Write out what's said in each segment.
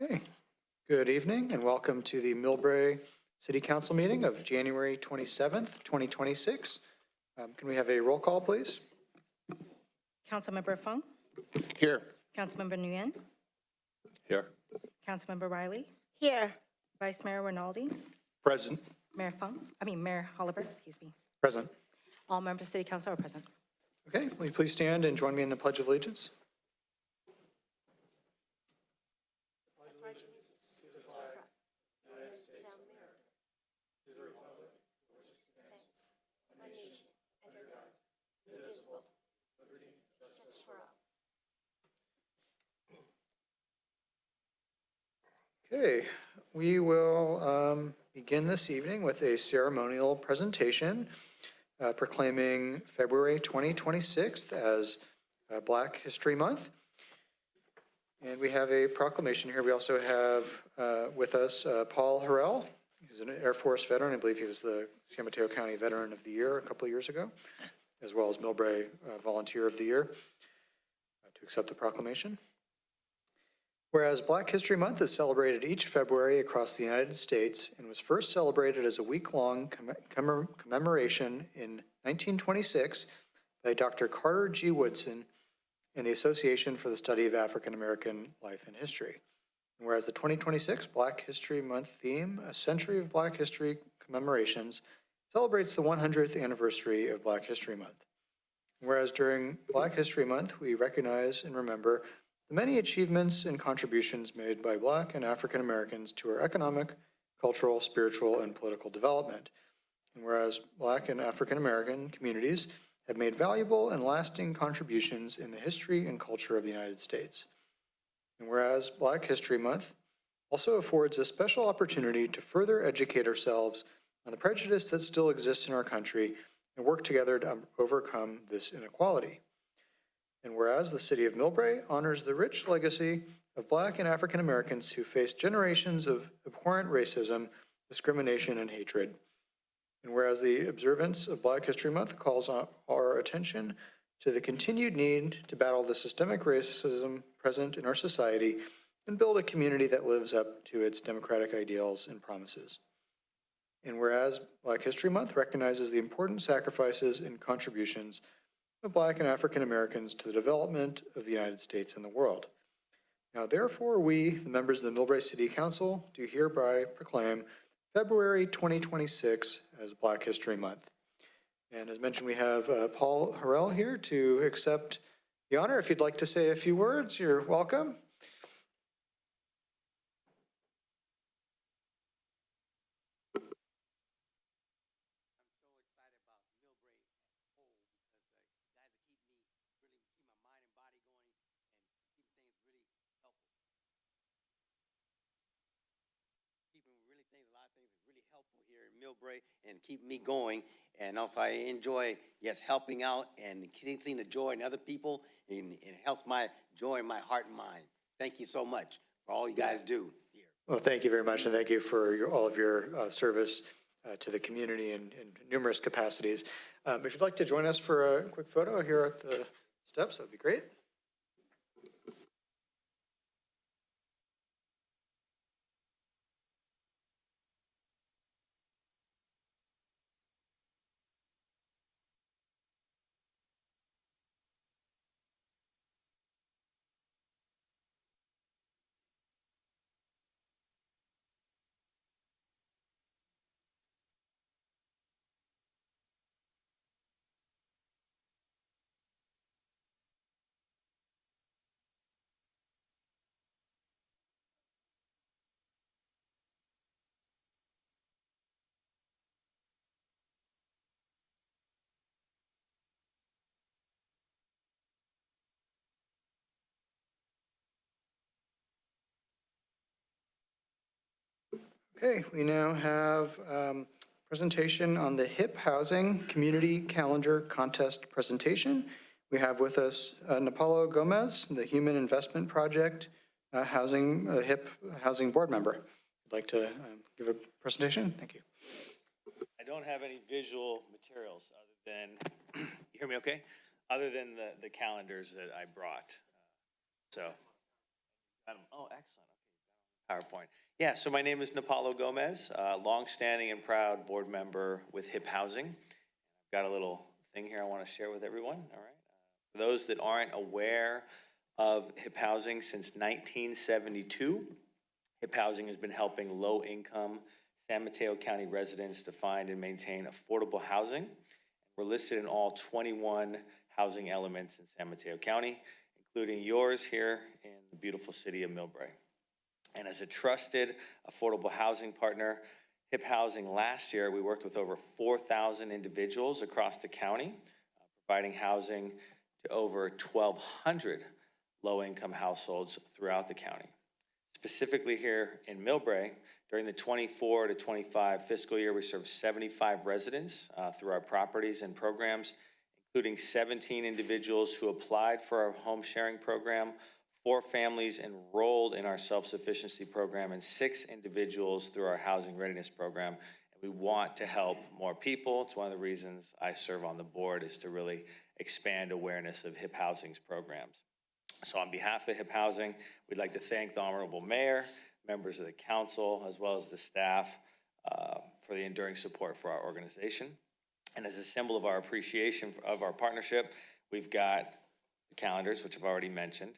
Hey, good evening and welcome to the Millbrae City Council meeting of January 27th, 2026. Can we have a roll call, please? Councilmember Fung, Here. Councilmember Nguyen, Here. Councilmember Riley, Here. Vice Mayor Rinaldi, Present. Mayor Holliver, excuse me. Present. All members of City Council are present. Okay, will you please stand and join me in the Pledge of Allegiance? Okay, we will begin this evening with a ceremonial presentation proclaiming February 2026 as Black History Month. And we have a proclamation here. We also have with us Paul Harrell, who's an Air Force veteran. I believe he was the San Mateo County Veteran of the Year a couple of years ago, as well as Millbrae Volunteer of the Year, to accept the proclamation. Whereas Black History Month is celebrated each February across the United States and was first celebrated as a week-long commemoration in 1926 by Dr. Carter G. Woodson and the Association for the Study of African American Life and History. And whereas the 2026 Black History Month theme, A Century of Black History Commemorations, celebrates the 100th anniversary of Black History Month. And whereas during Black History Month, we recognize and remember the many achievements and contributions made by Black and African Americans to our economic, cultural, spiritual, and political development. And whereas Black and African American communities have made valuable and lasting contributions in the history and culture of the United States. And whereas Black History Month also affords a special opportunity to further educate ourselves on the prejudice that still exists in our country and work together to overcome this inequality. And whereas the city of Millbrae honors the rich legacy of Black and African Americans who faced generations of abhorrent racism, discrimination, and hatred. And whereas the observance of Black History Month calls our attention to the continued need to battle the systemic racism present in our society and build a community that lives up to its democratic ideals and promises. And whereas Black History Month recognizes the important sacrifices and contributions of Black and African Americans to the development of the United States and the world. Now, therefore, we, the members of the Millbrae City Council, do hereby proclaim February 2026 as Black History Month. And as mentioned, we have Paul Harrell here to accept the honor. If you'd like to say a few words, you're welcome. Millbrae and keep me going, and also I enjoy helping out and seeing the joy in other people, and it helps my joy in my heart and mind. Thank you so much for all you guys do here. Well, thank you very much, and thank you for all of your service to the community in numerous capacities. If you'd like to join us for a quick photo here at the steps, that'd be great. Okay, we now have presentation on the HIP Housing Community Calendar Contest presentation. We have with us Napalo Gomez, the Human Investment Project HIP Housing Board Member. Would like to give a presentation? Thank you. I don't have any visual materials other than, you hear me okay? Other than the calendars that I brought. Oh, excellent. PowerPoint. Yeah, so my name is Napalo Gomez, longstanding and proud board member with HIP Housing. I've got a little thing here I want to share with everyone, all right? For those that aren't aware of HIP Housing, since 1972, HIP Housing has been helping low-income San Mateo County residents to find and maintain affordable housing. We're listed in all 21 housing elements in San Mateo County, including yours here in the beautiful city of Millbrae. And as a trusted affordable housing partner, HIP Housing last year, we worked with over 4,000 individuals across the county, providing housing to over 1,200 low-income households throughout the county. Specifically here in Millbrae, during the 24 to 25 fiscal year, we served 75 residents through our properties and programs, including 17 individuals who applied for our home sharing program, 4 families enrolled in our self-sufficiency program, and 6 individuals through our housing readiness program. And we want to help more people. It's one of the reasons I serve on the board, is to really expand awareness of HIP Housing's programs. So on behalf of HIP Housing, we'd like to thank the Honorable Mayor, members of the council, as well as the staff for the enduring support for our organization. And as a symbol of our appreciation of our partnership, we've got the calendars, which I've already mentioned.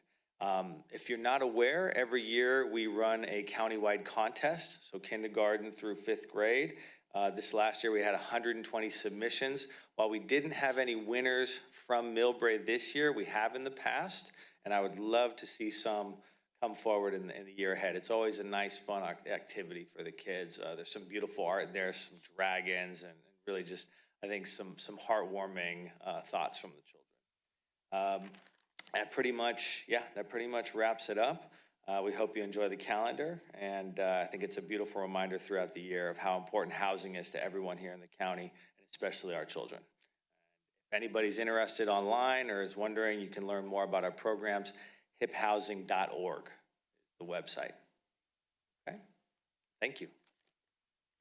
If you're not aware, every year we run a countywide contest, so kindergarten through 5th grade. This last year we had 120 submissions. While we didn't have any winners from Millbrae this year, we have in the past, and I would love to see some come forward in the year ahead. It's always a nice, fun activity for the kids. There's some beautiful art there, some dragons, and really just, I think, some heartwarming thoughts from the children. That pretty much wraps it up. We hope you enjoy the calendar, and I think it's a beautiful reminder throughout the year of how important housing is to everyone here in the county, and especially our children. If anybody's interested online or is wondering, you can learn more about our programs. hiphousing.org is the website. Okay, thank you.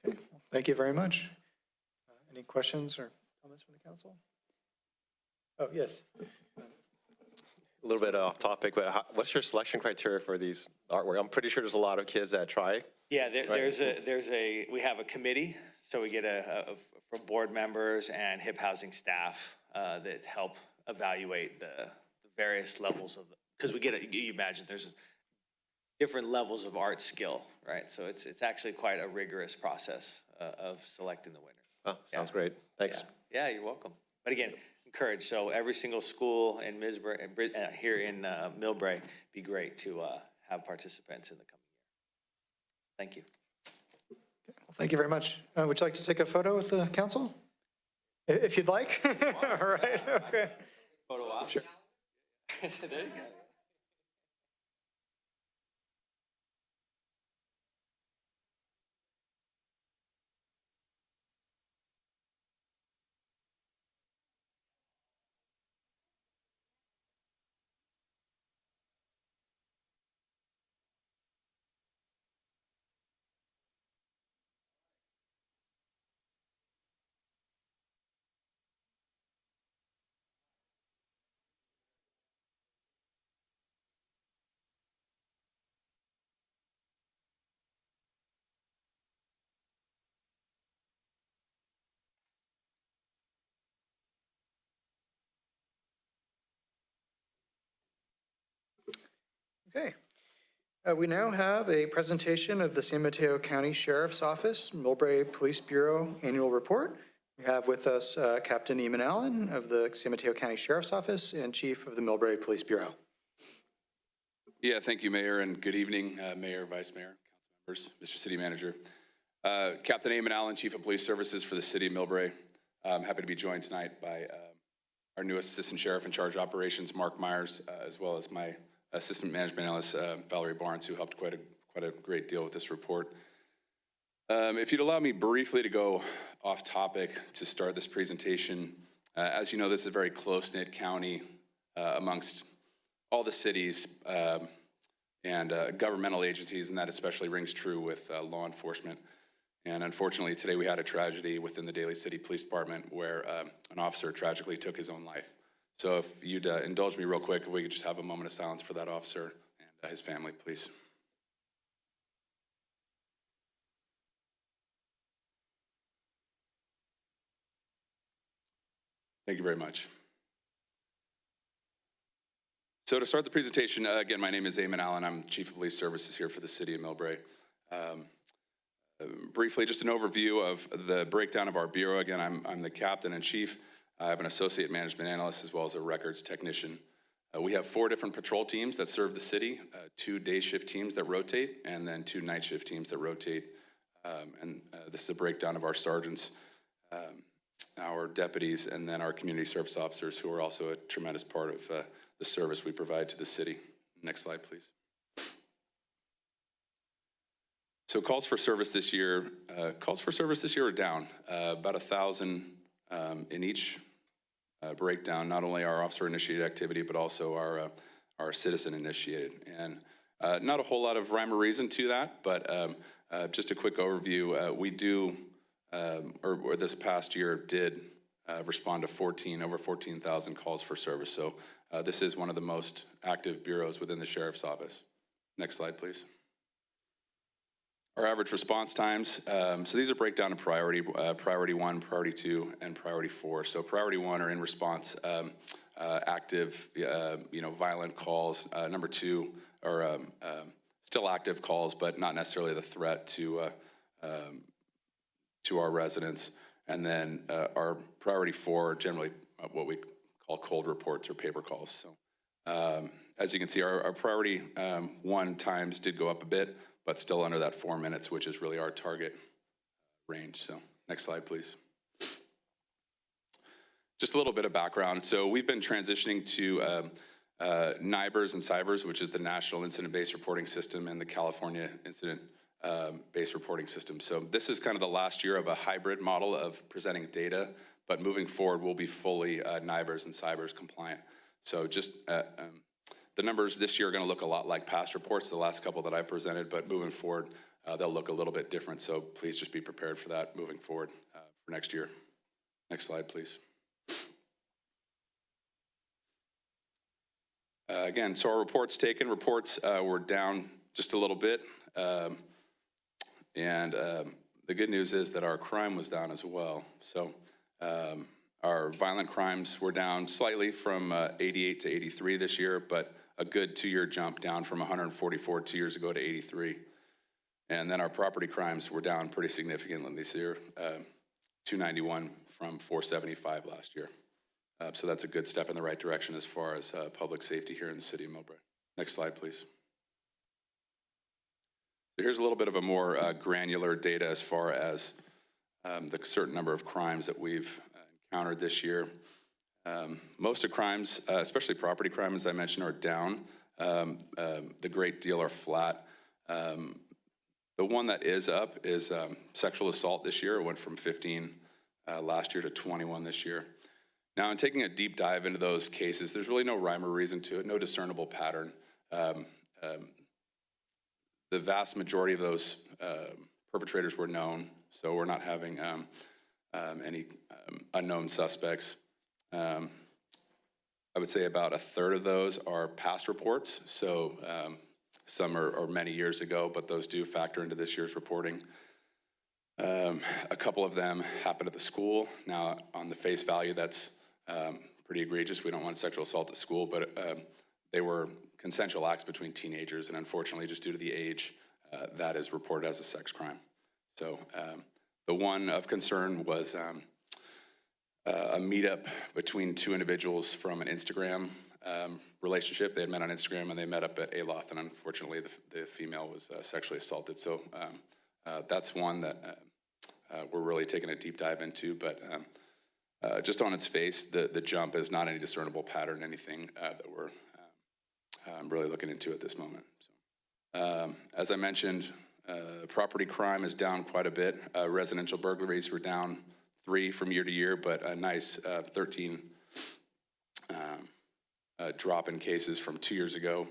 Okay, well, thank you very much. Any questions or comments from the council? Oh, yes. A little bit off topic, but what's your selection criteria for these artwork? I'm pretty sure there's a lot of kids that try. Yeah, we have a committee, so we get from board members and HIP Housing staff that help evaluate the various levels of, because you imagine there's different levels of art skill, right? So it's actually quite a rigorous process of selecting the winners. Oh, sounds great. Thanks. Yeah, you're welcome. But again, encourage. So every single school in here in Millbrae, be great to have participants in the coming year. Thank you. Well, thank you very much. Would you like to take a photo with the council? If you'd like. All right, okay. Photo op? Sure. There you go. Okay. We now have a presentation of the San Mateo County Sheriff's Office, Millbrae Police Bureau Annual Report. We have with us Captain Eamon Allen of the San Mateo County Sheriff's Office and Chief of the Millbrae Police Bureau. Yeah, thank you, Mayor, and good evening, Mayor, Vice Mayor, council members, Mr. City Manager. Captain Eamon Allen, Chief of Police Services for the City of Millbrae. I'm happy to be joined tonight by our newest Assistant Sheriff in Charge of Operations, Mark Myers, as well as my Assistant Management Analyst, Valerie Barnes, who helped quite a great deal with this report. If you'd allow me briefly to go off topic to start this presentation. As you know, this is a very close-knit county amongst all the cities and governmental agencies, and that especially rings true with law enforcement. And unfortunately, today we had a tragedy within the Daly City Police Department where an officer tragically took his own life. So if you'd indulge me real quick, if we could just have a moment of silence for that officer and his family, please. Thank you very much. So to start the presentation, again, my name is Eamon Allen. I'm Chief of Police Services here for the City of Millbrae. Briefly, just an overview of the breakdown of our bureau. Again, I'm the captain and chief. I have an associate management analyst as well as a records technician. We have 4 different patrol teams that serve the city, 2 day shift teams that rotate, and then 2 night shift teams that rotate. This is a breakdown of our sergeants, our deputies, and then our community service officers, who are also a tremendous part of the service we provide to the city. Next slide, please. So calls for service this year are down about 1,000 in each breakdown. Not only our officer-initiated activity, but also our citizen-initiated. And not a whole lot of rhyme or reason to that, but just a quick overview. We do, or this past year did respond to over 14,000 calls for service. So this is one of the most active bureaus within the Sheriff's Office. Next slide, please. Our average response times, so these are breakdown of priority 1, priority 2, and priority 4. So priority 1 are in response, active, violent calls. Number 2 are still active calls, but not necessarily the threat to our residents. And then our priority 4 are generally what we call cold reports or paper calls. So as you can see, our priority 1 times did go up a bit, but still under that 4 minutes, which is really our target range. So next slide, please. Just a little bit of background. So we've been transitioning to NIBRS and CIBRS, which is the National Incident-Based Reporting System and the California Incident-Based Reporting System. So this is kind of the last year of a hybrid model of presenting data, but moving forward, we'll be fully NIBRS and CIBRS compliant. So just the numbers this year are going to look a lot like past reports, the last couple that I presented, but moving forward, they'll look a little bit different. So please just be prepared for that moving forward for next year. Next slide, please. Again, so our reports were down just a little bit. And the good news is that our crime was down as well. So our violent crimes were down slightly from 88 to 83 this year, but a good 2-year jump down from 144 2 years ago to 83. And then our property crimes were down pretty significantly this year, 291 from 475 last year. So that's a good step in the right direction as far as public safety here in the city of Millbrae. Next slide, please. So here's a little bit of a more granular data as far as the certain number of crimes that we've encountered this year. Most of crimes, especially property crime, as I mentioned, are down. The great deal are flat. The one that is up is sexual assault this year. It went from 15 last year to 21 this year. Now, in taking a deep dive into those cases, there's really no rhyme or reason to it, no discernible pattern. The vast majority of those perpetrators were known, so we're not having any unknown suspects. I would say about 1/3 of those are past reports, so some are many years ago, but those do factor into this year's reporting. A couple of them happened at the school. Now, on the face value, that's pretty egregious. We don't want sexual assault at school, but they were consensual acts between teenagers, and unfortunately, just due to the age, that is reported as a sex crime. So the one of concern was a meetup between 2 individuals from an Instagram relationship. They had met on Instagram and they met up at Aloft, and unfortunately the female was sexually assaulted. So that's one that we're really taking a deep dive into, but just on its face, the jump is not any discernible pattern, anything that we're really looking into at this moment. So, as I mentioned, property crime is down quite a bit. Residential burglaries were down 3 from year to year, but a nice 13 drop in cases from 2 years ago.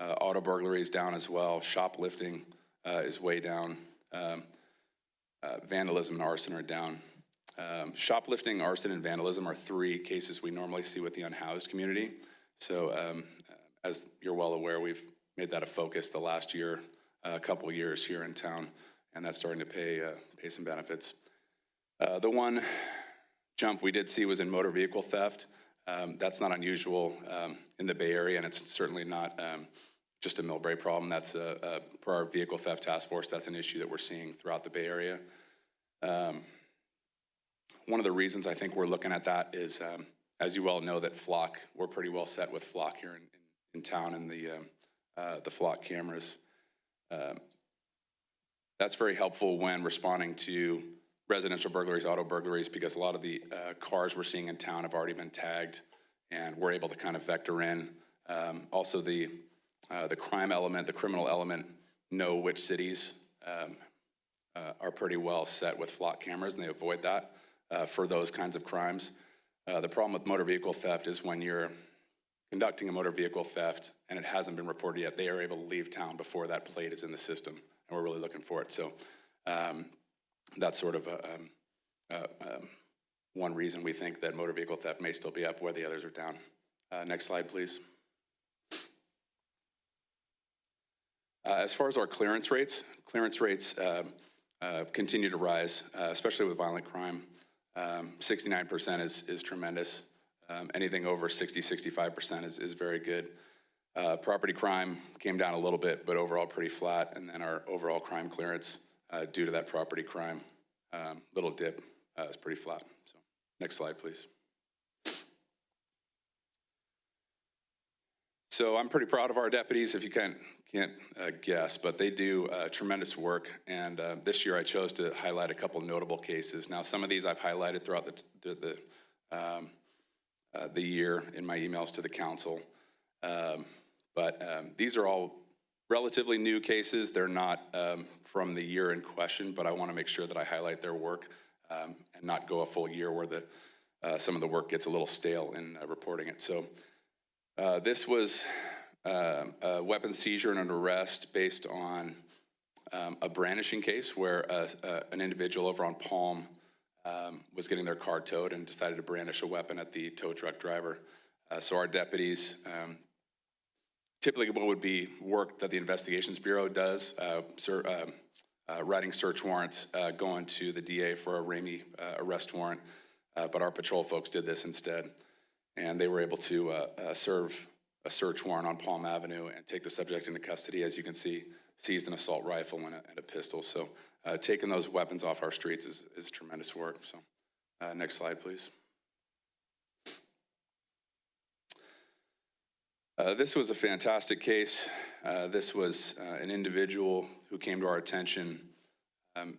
Auto burglary is down as well. Shoplifting is way down. Vandalism and arson are down. Shoplifting, arson, and vandalism are 3 cases we normally see with the unhoused community. So as you're well aware, we've made that a focus the last year, a couple of years here in town, and that's starting to pay some benefits. The one jump we did see was in motor vehicle theft. That's not unusual in the Bay Area, and it's certainly not just a Millbrae problem. That's per our vehicle theft task force, that's an issue that we're seeing throughout the Bay Area. One of the reasons I think we're looking at that is, as you well know, that flock, we're pretty well set with flock here in town and the flock cameras. That's very helpful when responding to residential burglaries, auto burglaries, because a lot of the cars we're seeing in town have already been tagged, and we're able to kind of vector in. Also, the crime element, the criminal element, know which cities are pretty well set with flock cameras, and they avoid that for those kinds of crimes. The problem with motor vehicle theft is when you're conducting a motor vehicle theft and it hasn't been reported yet, they are able to leave town before that plate is in the system, and we're really looking for it. So that's sort of one reason we think that motor vehicle theft may still be up where the others are down. Next slide, please. As far as our clearance rates continue to rise, especially with violent crime. 69% is tremendous. Anything over 60, 65% is very good. Property crime came down a little bit, but overall pretty flat. And then our overall crime clearance, due to that property crime little dip, is pretty flat. So next slide, please. So I'm pretty proud of our deputies, if you can't guess, but they do tremendous work. And this year I chose to highlight a couple notable cases. Now, some of these I've highlighted throughout the year in my emails to the council. But these are all relatively new cases. They're not from the year in question, but I want to make sure that I highlight their work and not go a full year where some of the work gets a little stale in reporting it. So this was a weapons seizure and an arrest based on a brandishing case where an individual over on Palm was getting their car towed and decided to brandish a weapon at the tow truck driver. So our deputies, typically what would be work that the Investigations Bureau does, writing search warrants, going to the DA for a Ramey arrest warrant, but our patrol folks did this instead. And they were able to serve a search warrant on Palm Avenue and take the subject into custody. As you can see, seized an assault rifle and a pistol. So taking those weapons off our streets is tremendous work. So next slide, please. This was a fantastic case. This was an individual who came to our attention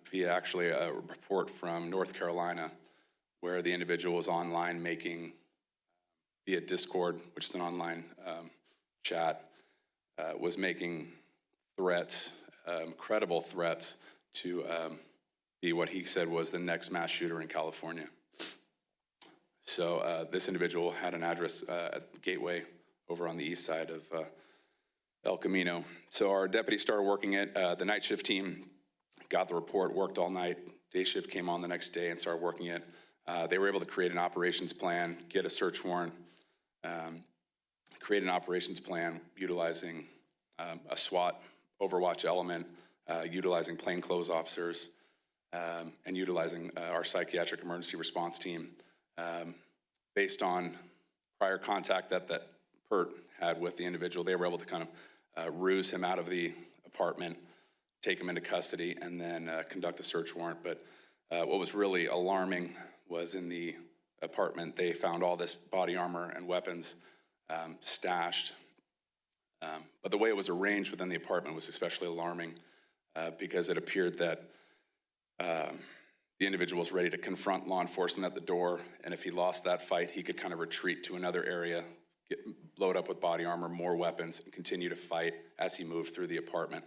via actually a report from North Carolina, where the individual was online making, via Discord, which is an online chat, was making threats, credible threats to be what he said was the next mass shooter in California. So this individual had an address at the Gateway over on the east side of El Camino. So our deputy started working it. The night shift team got the report, worked all night. Day shift came on the next day and started working it. They were able to create an operations plan, get a search warrant, create an operations plan utilizing a SWAT overwatch element, utilizing plainclothes officers, and utilizing our psychiatric emergency response team. Based on prior contact that PERT had with the individual, they were able to kind of ruse him out of the apartment, take him into custody, and then conduct a search warrant. But what was really alarming was in the apartment, they found all this body armor and weapons stashed. But the way it was arranged within the apartment was especially alarming because it appeared that the individual was ready to confront law enforcement at the door, and if he lost that fight, he could kind of retreat to another area, load up with body armor, more weapons, and continue to fight as he moved through the apartment.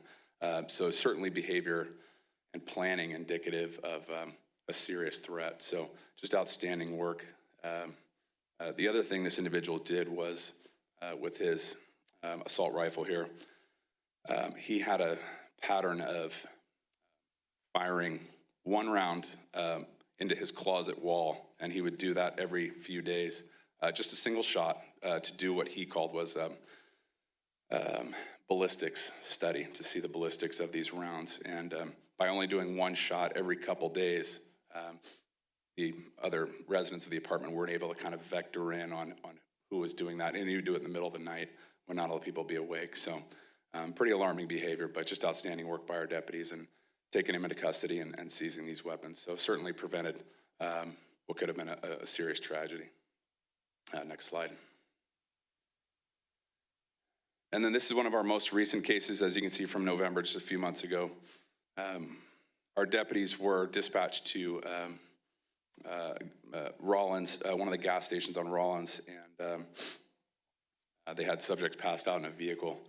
So certainly behavior and planning indicative of a serious threat. So just outstanding work. The other thing this individual did was with his assault rifle here, he had a pattern of firing one round into his closet wall, and he would do that every few days. Just a single shot to do what he called was ballistics study, to see the ballistics of these rounds. And by only doing one shot every couple days, the other residents of the apartment weren't able to kind of vector in on who was doing that. And you do it in the middle of the night when not all the people be awake. So pretty alarming behavior, but just outstanding work by our deputies and taking him into custody and seizing these weapons. So certainly prevented what could have been a serious tragedy. Next slide. And then this is one of our most recent cases, as you can see from November, just a few months ago. Our deputies were dispatched to Rollins, one of the gas stations on Rollins, and they had subjects passed out in a vehicle.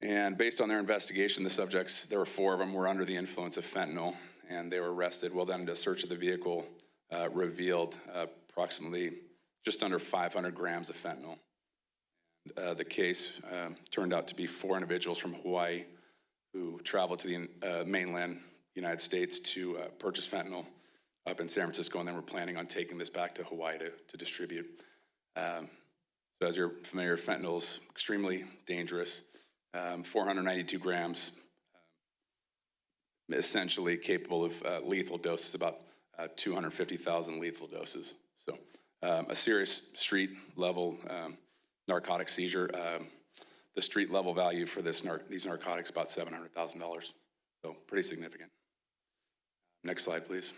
And based on their investigation, the subjects, there were 4 of them, were under the influence of fentanyl, and they were arrested. Well, then a search of the vehicle revealed approximately just under 500 grams of fentanyl. The case turned out to be 4 individuals from Hawaii who traveled to the mainland United States to purchase fentanyl up in San Francisco, and then were planning on taking this back to Hawaii to distribute. So as you're familiar, fentanyl is extremely dangerous. 492 grams, essentially capable of lethal doses, about 250,000 lethal doses. So a serious street level narcotic seizure. The street level value for these narcotics about $700,000. So pretty significant. Next slide, please.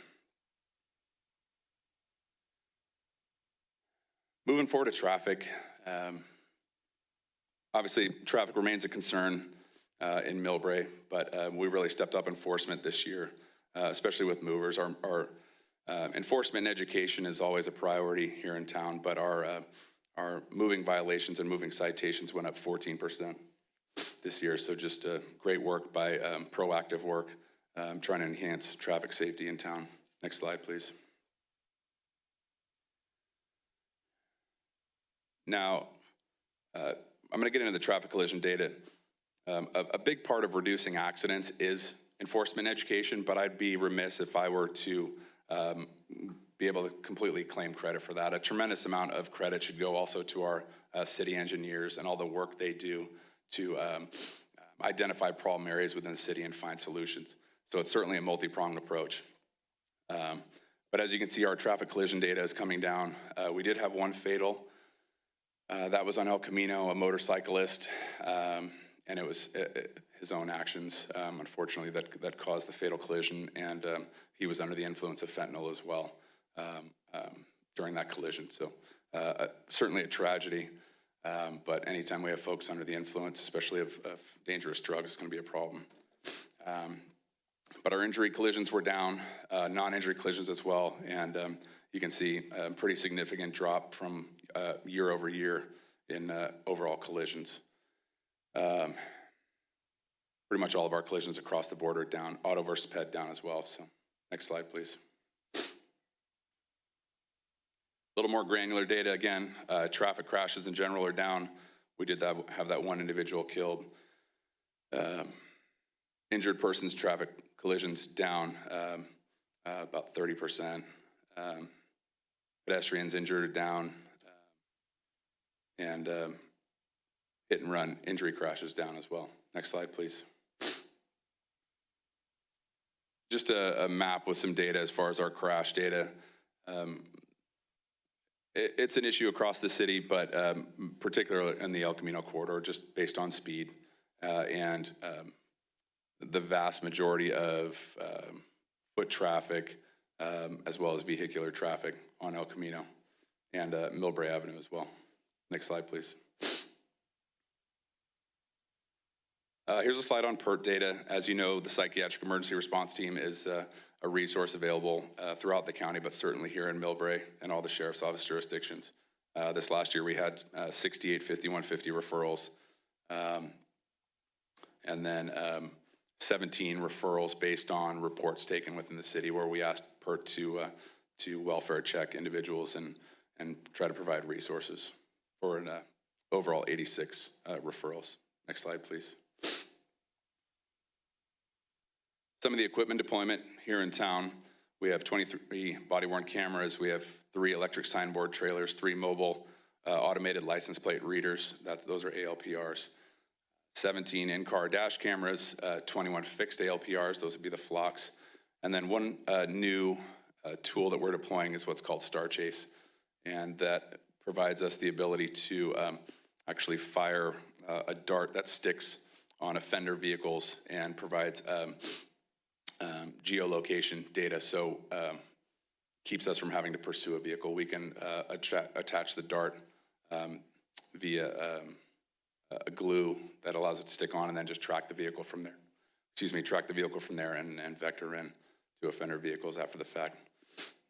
Moving forward to traffic. Obviously, traffic remains a concern in Millbrae, but we really stepped up enforcement this year, especially with movers. Our enforcement and education is always a priority here in town, but our moving violations and moving citations went up 14% this year. So just great work by proactive work, trying to enhance traffic safety in town. Next slide, please. Now, I'm going to get into the traffic collision data. A big part of reducing accidents is enforcement education, but I'd be remiss if I were to be able to completely claim credit for that. A tremendous amount of credit should go also to our city engineers and all the work they do to identify problem areas within the city and find solutions. So it's certainly a multi-pronged approach. But as you can see, our traffic collision data is coming down. We did have 1 fatal. That was on El Camino, a motorcyclist, and it was his own actions, unfortunately, that caused the fatal collision, and he was under the influence of fentanyl as well during that collision. So certainly a tragedy, but anytime we have folks under the influence, especially of dangerous drugs, it's going to be a problem. But our injury collisions were down, non-injury collisions as well, and you can see a pretty significant drop from year over year in overall collisions. Pretty much all of our collisions across the board are down, auto versus ped down as well. So next slide, please. A little more granular data again. Traffic crashes in general are down. We did have that 1 individual killed. Injured persons traffic collisions down about 30%. Pedestrians injured down, and hit and run injury crashes down as well. Next slide, please. Just a map with some data as far as our crash data. It's an issue across the city, but particularly in the El Camino corridor, just based on speed and the vast majority of foot traffic, as well as vehicular traffic on El Camino and Millbrae Avenue as well. Next slide, please. Here's a slide on PERT data. As you know, the Psychiatric Emergency Response Team is a resource available throughout the county, but certainly here in Millbrae and all the Sheriff's Office jurisdictions. This last year we had 68 5150 referrals, and then 17 referrals based on reports taken within the city, where we asked PERT to welfare check individuals and try to provide resources for an overall 86 referrals. Next slide, please. Some of the equipment deployment here in town. We have 23 body-worn cameras. We have 3 electric signboard trailers, 3 mobile automated license plate readers. Those are ALPRs. 17 in-car dash cameras, 21 fixed ALPRs. Those would be the flocks. And then 1 new tool that we're deploying is what's called Star Chase, and that provides us the ability to actually fire a dart that sticks on offender vehicles and provides geolocation data, so keeps us from having to pursue a vehicle. We can attach the dart via a glue that allows it to stick on and then just track the vehicle from there. Track the vehicle from there and vector in to offender vehicles after the fact.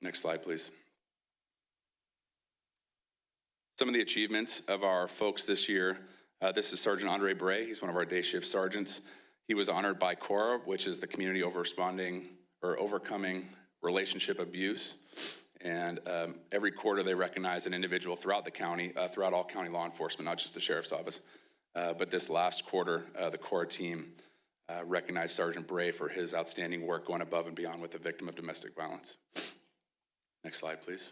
Next slide, please. Some of the achievements of our folks this year. This is Sergeant Andre Bray. He's one of our day shift sergeants. He was honored by CORA, which is the Community Overcoming Relationship Abuse. And every quarter they recognize an individual throughout the county, throughout all county law enforcement, not just the sheriff's office. But this last quarter, the CORA team recognized Sergeant Bray for his outstanding work going above and beyond with the victim of domestic violence. Next slide, please.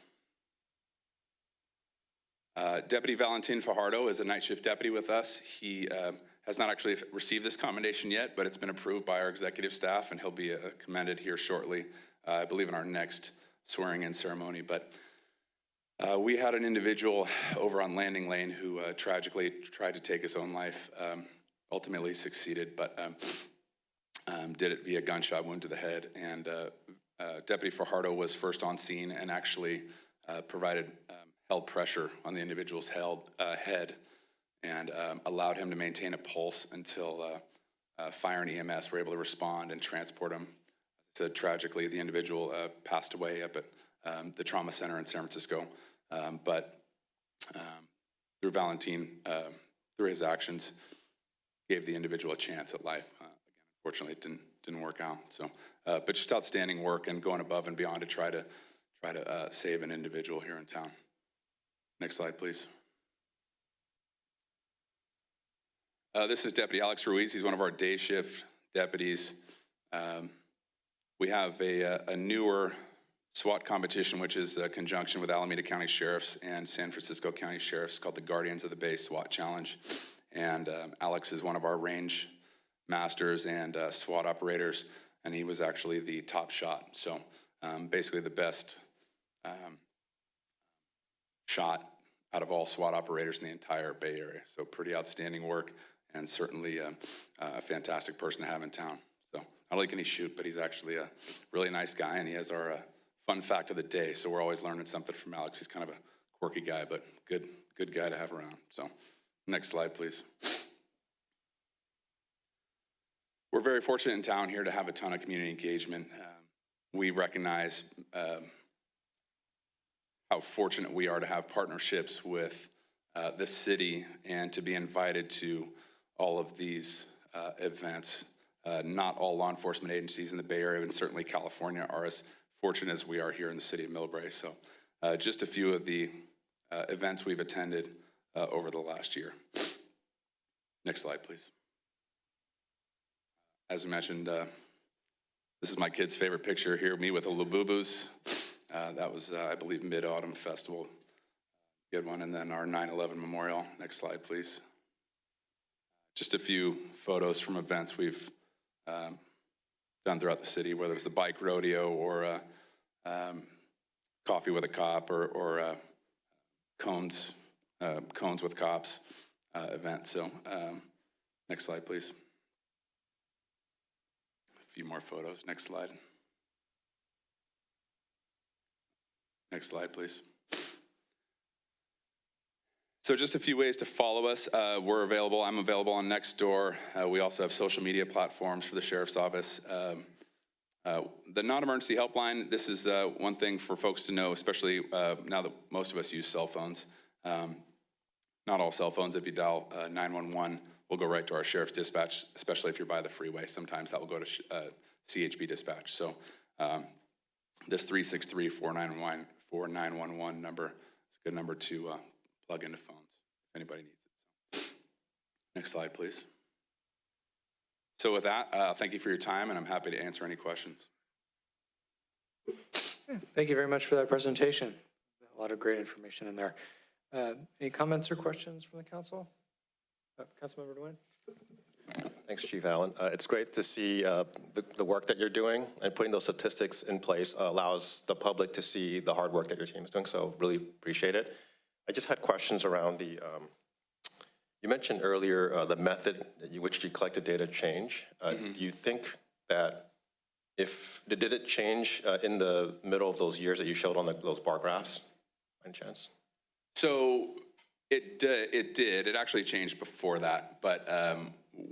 Deputy Valentin Fajardo is a night shift deputy with us. He has not actually received this commendation yet, but it's been approved by our executive staff, and he'll be commended here shortly, I believe in our next swearing-in ceremony. But we had an individual over on Landing Lane who tragically tried to take his own life, ultimately succeeded, but did it via gunshot wound to the head. And Deputy Fajardo was first on scene and actually provided held pressure on the individual's head and allowed him to maintain a pulse until fire and EMS were able to respond and transport him. As I said, tragically, the individual passed away up at the trauma center in San Francisco. But through Valentin, through his actions, gave the individual a chance at life. Again, unfortunately, it didn't work out. So, but just outstanding work and going above and beyond to try to save an individual here in town. Next slide, please. This is Deputy Alex Ruiz. He's one of our day shift deputies. We have a newer SWAT competition, which is a conjunction with Alameda County Sheriffs and San Francisco County Sheriffs, called the Guardians of the Bay SWAT Challenge. And Alex is one of our range masters and SWAT operators, and he was actually the top shot. So basically the best shot out of all SWAT operators in the entire Bay Area. So pretty outstanding work, and certainly a fantastic person to have in town. So not only can he shoot, but he's actually a really nice guy, and he has our fun fact of the day. So we're always learning something from Alex. He's kind of a quirky guy, but good guy to have around. So next slide, please. We're very fortunate in town here to have a ton of community engagement. We recognize how fortunate we are to have partnerships with the city and to be invited to all of these events. Not all law enforcement agencies in the Bay Area and certainly California are as fortunate as we are here in the city of Millbrae. So just a few of the events we've attended over the last year. Next slide, please. As I mentioned, this is my kid's favorite picture here, me with the Labubus. That was, I believe, Mid-Autumn Festival. Good one. And then our 9/11 Memorial. Next slide, please. Just a few photos from events we've done throughout the city, whether it's the bike rodeo or coffee with a cop or cones with cops event. So next slide, please. A few more photos. Next slide. Next slide, please. So just a few ways to follow us. We're available. I'm available on Nextdoor. We also have social media platforms for the Sheriff's Office. The non-emergency helpline, this is one thing for folks to know, especially now that most of us use cell phones. Not all cell phones, if you dial 911, will go right to our Sheriff's Dispatch, especially if you're by the freeway. Sometimes that will go to CHP Dispatch. So this 363-491-4911 number is a good number to plug into phones if anybody needs it. Next slide, please. So with that, thank you for your time, and I'm happy to answer any questions. Thank you very much for that presentation. A lot of great information in there. Any comments or questions from the council? Councilmember Dwayne? Thanks, Chief Allen. It's great to see the work that you're doing, and putting those statistics in place allows the public to see the hard work that your team is doing, so really appreciate it. I just had questions around the, you mentioned earlier the method which you collected data change. Do you think that did it change in the middle of those years that you showed on those bar graphs, by any chance? So it did. It actually changed before that, but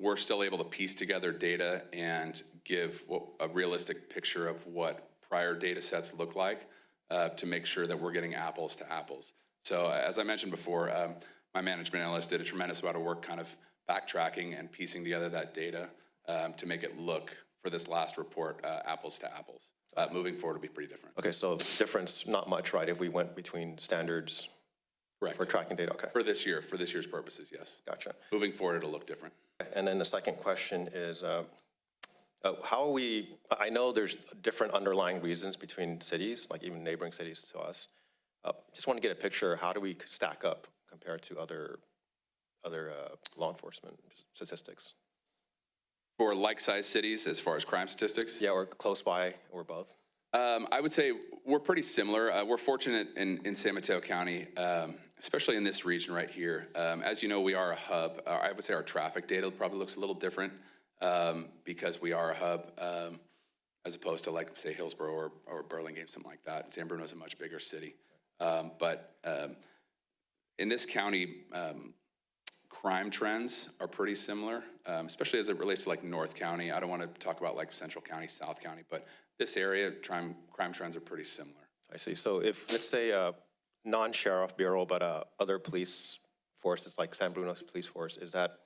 we're still able to piece together data and give a realistic picture of what prior data sets look like to make sure that we're getting apples to apples. So as I mentioned before, my management analyst did a tremendous amount of work kind of backtracking and piecing together that data to make it look, for this last report, apples to apples. Moving forward, it'll be pretty different. Okay, so difference, not much, right, if we went between standards? Correct. For tracking data, okay. For this year's purposes, yes. Gotcha. Moving forward, it'll look different. And then the second question is, how are we, I know there's different underlying reasons between cities, like even neighboring cities to us. Just want to get a picture, how do we stack up compared to other law enforcement statistics? For like-sized cities, as far as crime statistics? Yeah, or close by, or both. I would say we're pretty similar. We're fortunate in San Mateo County, especially in this region right here. As you know, we are a hub. I would say our traffic data probably looks a little different because we are a hub as opposed to, like, say, Hillsborough or Burlingame, something like that. San Bruno is a much bigger city. But in this county, crime trends are pretty similar, especially as it relates to like North County. I don't want to talk about like Central County, South County, but this area, crime trends are pretty similar. I see. So if, let's say, non-sheriff bureau, but other police forces like San Bruno's police force, is that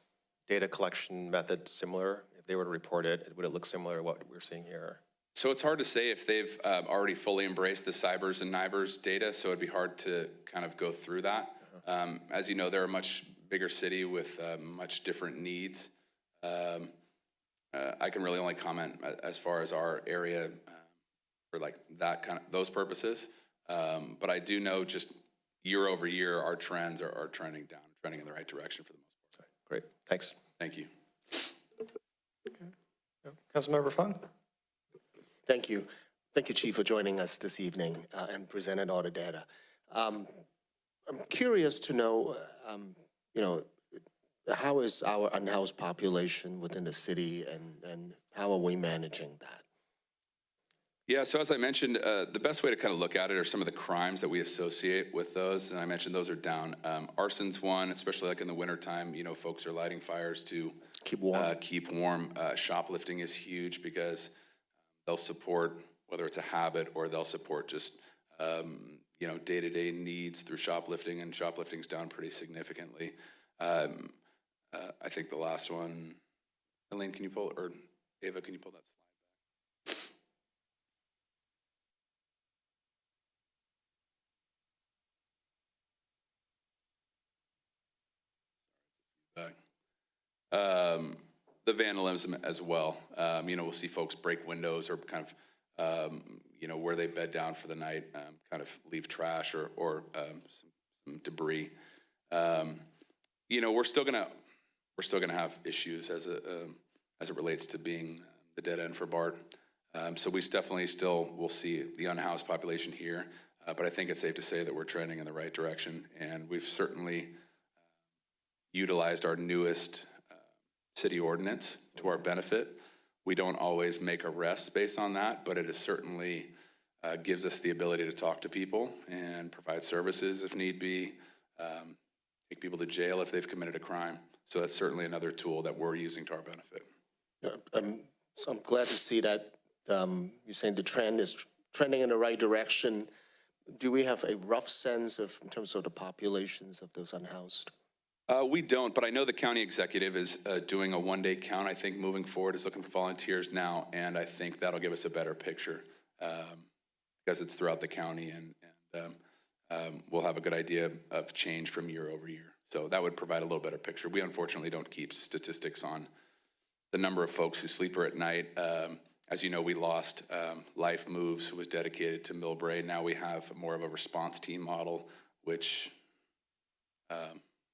data collection method similar? If they were to report it, would it look similar to what we're seeing here? So it's hard to say if they've already fully embraced the cybers and NIBRs data, so it'd be hard to kind of go through that. As you know, they're a much bigger city with much different needs. I can really only comment as far as our area for like that kind of those purposes. But I do know just year over year, our trends are trending down, trending in the right direction for the most part. Great, thanks. Thank you. Councilmember Fung? Thank you. Thank you, Chief, for joining us this evening and presenting all the data. I'm curious to know, how is our unhoused population within the city and how are we managing that? Yeah, so as I mentioned, the best way to kind of look at it are some of the crimes that we associate with those, and I mentioned those are down. Arson's one, especially like in the wintertime, folks are lighting fires to Keep warm. Shoplifting is huge because they'll support, whether it's a habit or they'll support just, day-to-day needs through shoplifting, and shoplifting's down pretty significantly. I think the last one, Elaine, can you pull, or Ava, can you pull that slide back? The vandalism as well. We'll see folks break windows or kind of, where they bed down for the night, kind of leave trash or some debris. We're still gonna have issues as it relates to being the dead end for BART. So we definitely still will see the unhoused population here, but I think it's safe to say that we're trending in the right direction, and we've certainly utilized our newest city ordinance to our benefit. We don't always make arrests based on that, but it is certainly gives us the ability to talk to people and provide services if need be, take people to jail if they've committed a crime. So that's certainly another tool that we're using to our benefit. So I'm glad to see that you're saying the trend is trending in the right direction. Do we have a rough sense in terms of the populations of those unhoused? We don't, but I know the county executive is doing a one-day count. I think moving forward is looking for volunteers now, and I think that'll give us a better picture because it's throughout the county, and we'll have a good idea of change from year over year. So that would provide a little better picture. We unfortunately don't keep statistics on the number of folks who sleeper at night. As you know, we lost Life Moves, who was dedicated to Millbrae. Now we have more of a response team model, which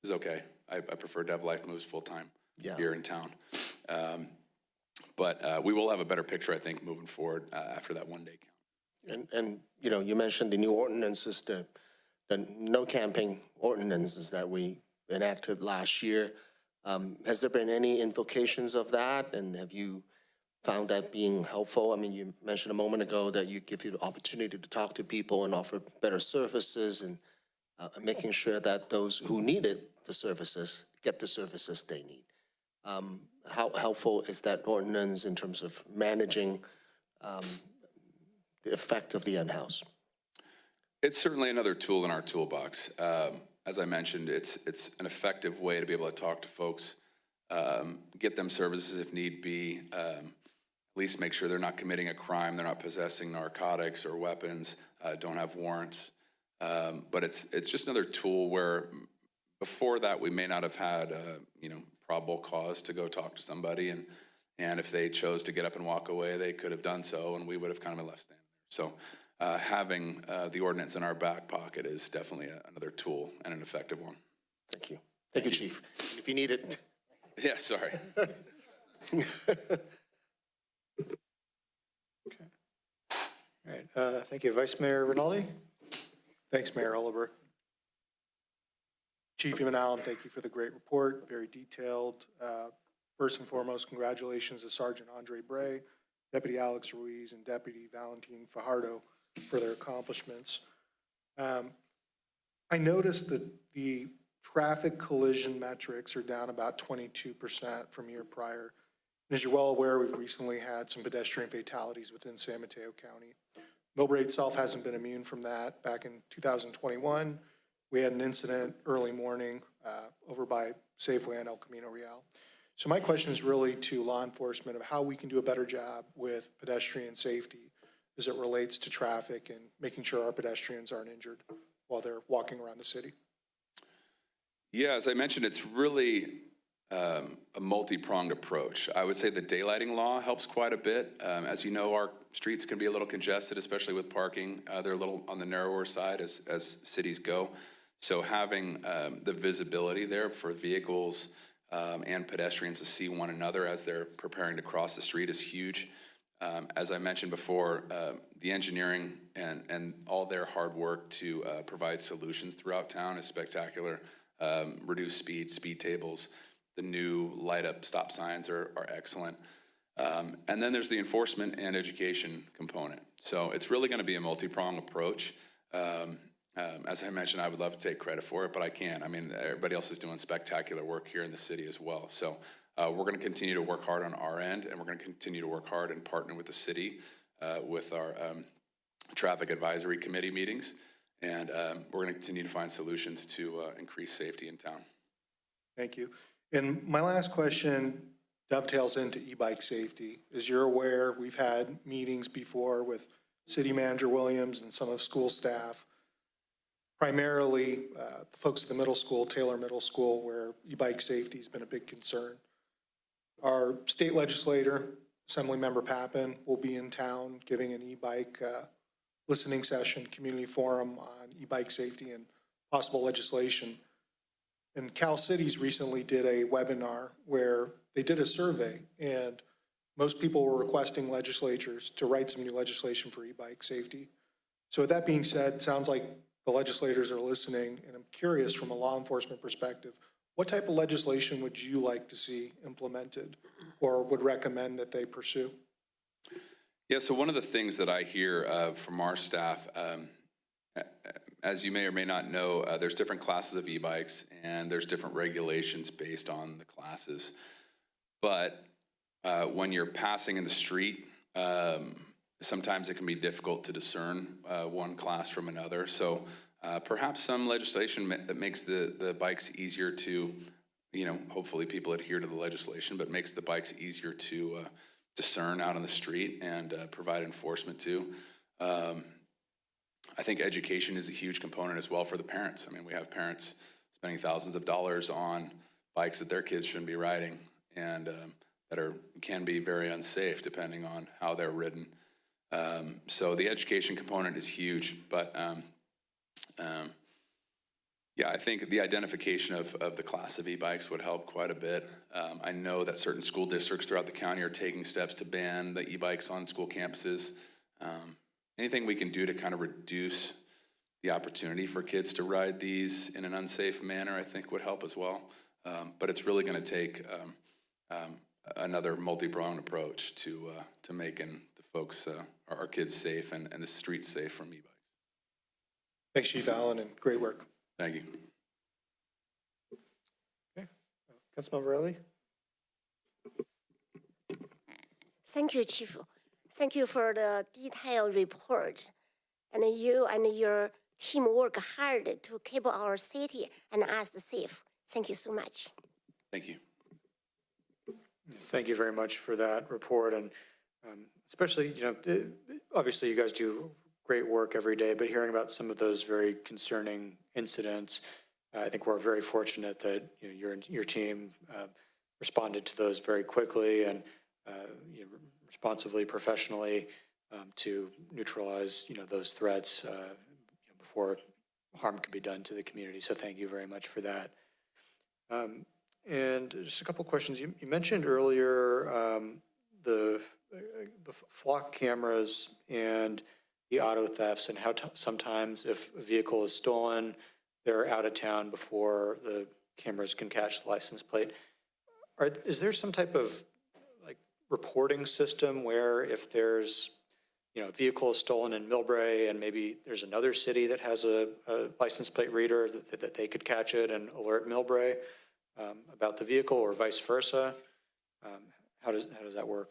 is okay. I prefer to have Life Moves full-time. Yeah. here in town. But we will have a better picture, I think, moving forward after that one-day count. And, you know, you mentioned the new ordinances, the no camping ordinances that we enacted last year. Has there been any invocations of that, and have you found that being helpful? I mean, you mentioned a moment ago that you give you the opportunity to talk to people and offer better services, and making sure that those who needed the services get the services they need. How helpful is that ordinance in terms of managing the effect of the in-house? It's certainly another tool in our toolbox. As I mentioned, it's an effective way to be able to talk to folks, get them services if need be, at least make sure they're not committing a crime, they're not possessing narcotics or weapons, don't have warrants. But it's just another tool where before that we may not have had probable cause to go talk to somebody, and if they chose to get up and walk away, they could have done so, and we would have kind of been left standing there. So having the ordinance in our back pocket is definitely another tool and an effective one. Thank you. Thank you, Chief. If you need it. Yeah, sorry. All right, thank you. Vice Mayor Rinaldi? Thanks, Mayor Oliver. Chief Allen, thank you for the great report, very detailed. First and foremost, congratulations to Sergeant Andre Bray, Deputy Alex Ruiz, and Deputy Valentin Fajardo for their accomplishments. I noticed that the traffic collision metrics are down about 22% from year prior. And as you're well aware, we've recently had some pedestrian fatalities within San Mateo County. Millbrae itself hasn't been immune from that. Back in 2021, we had an incident early morning over by Safeway on El Camino Real. So my question is really to law enforcement of how we can do a better job with pedestrian safety as it relates to traffic and making sure our pedestrians aren't injured while they're walking around the city. Yeah, as I mentioned, it's really a multi-pronged approach. I would say the daylighting law helps quite a bit. As you know, our streets can be a little congested, especially with parking. They're a little on the narrower side as cities go. So having the visibility there for vehicles and pedestrians to see one another as they're preparing to cross the street is huge. As I mentioned before, the engineering and all their hard work to provide solutions throughout town is spectacular. Reduced speed tables, the new light up stop signs are excellent. And then there's the enforcement and education component. So it's really going to be a multi-pronged approach. As I mentioned, I would love to take credit for it, but I can't. I mean, everybody else is doing spectacular work here in the city as well. So we're going to continue to work hard on our end, and we're going to continue to work hard and partner with the city with our traffic advisory committee meetings. And we're going to continue to find solutions to increase safety in town. Thank you. And my last question dovetails into e-bike safety. As you're aware, we've had meetings before with City Manager Williams and some of school staff, primarily the folks at the middle school, Taylor Middle School, where e-bike safety has been a big concern. Our state legislator, Assemblymember Pappen, will be in town giving an e-bike listening session, community forum on e-bike safety and possible legislation. And Cal Cities recently did a webinar where they did a survey, and most people were requesting legislatures to write some new legislation for e-bike safety. So with that being said, it sounds like the legislators are listening, and I'm curious from a law enforcement perspective, what type of legislation would you like to see implemented or would recommend that they pursue? Yeah, so one of the things that I hear from our staff, as you may or may not know, there's different classes of e-bikes and there's different regulations based on the classes. But when you're passing in the street, sometimes it can be difficult to discern one class from another. So perhaps some legislation that makes the bikes easier to, hopefully people adhere to the legislation, but makes the bikes easier to discern out on the street and provide enforcement to. I think education is a huge component as well for the parents. I mean, we have parents spending thousands of dollars on bikes that their kids shouldn't be riding and that can be very unsafe depending on how they're ridden. So the education component is huge, but Yeah, I think the identification of the class of e-bikes would help quite a bit. I know that certain school districts throughout the county are taking steps to ban the e-bikes on school campuses. Anything we can do to kind of reduce the opportunity for kids to ride these in an unsafe manner, I think would help as well. But it's really going to take another multi-pronged approach to making the folks, our kids safe and the streets safe from e-bikes. Thanks, Chief Allen, and great work. Thank you. Okay. Councilmember Riley? Thank you, Chief. Thank you for the detailed report. And you and your team work hard to keep our city and us safe. Thank you so much. Thank you. Yes, thank you very much for that report, and especially, obviously you guys do great work every day, but hearing about some of those very concerning incidents, I think we're very fortunate that your team responded to those very quickly and responsively, professionally, to neutralize those threats before harm could be done to the community. So thank you very much for that. And just a couple of questions. You mentioned earlier the flock cameras and the auto thefts, and how sometimes if a vehicle is stolen, they're out of town before the cameras can catch the license plate. Is there some type of reporting system where if there's a vehicle is stolen in Millbrae and maybe there's another city that has a license plate reader that they could catch it and alert Millbrae about the vehicle, or vice versa? How does that work?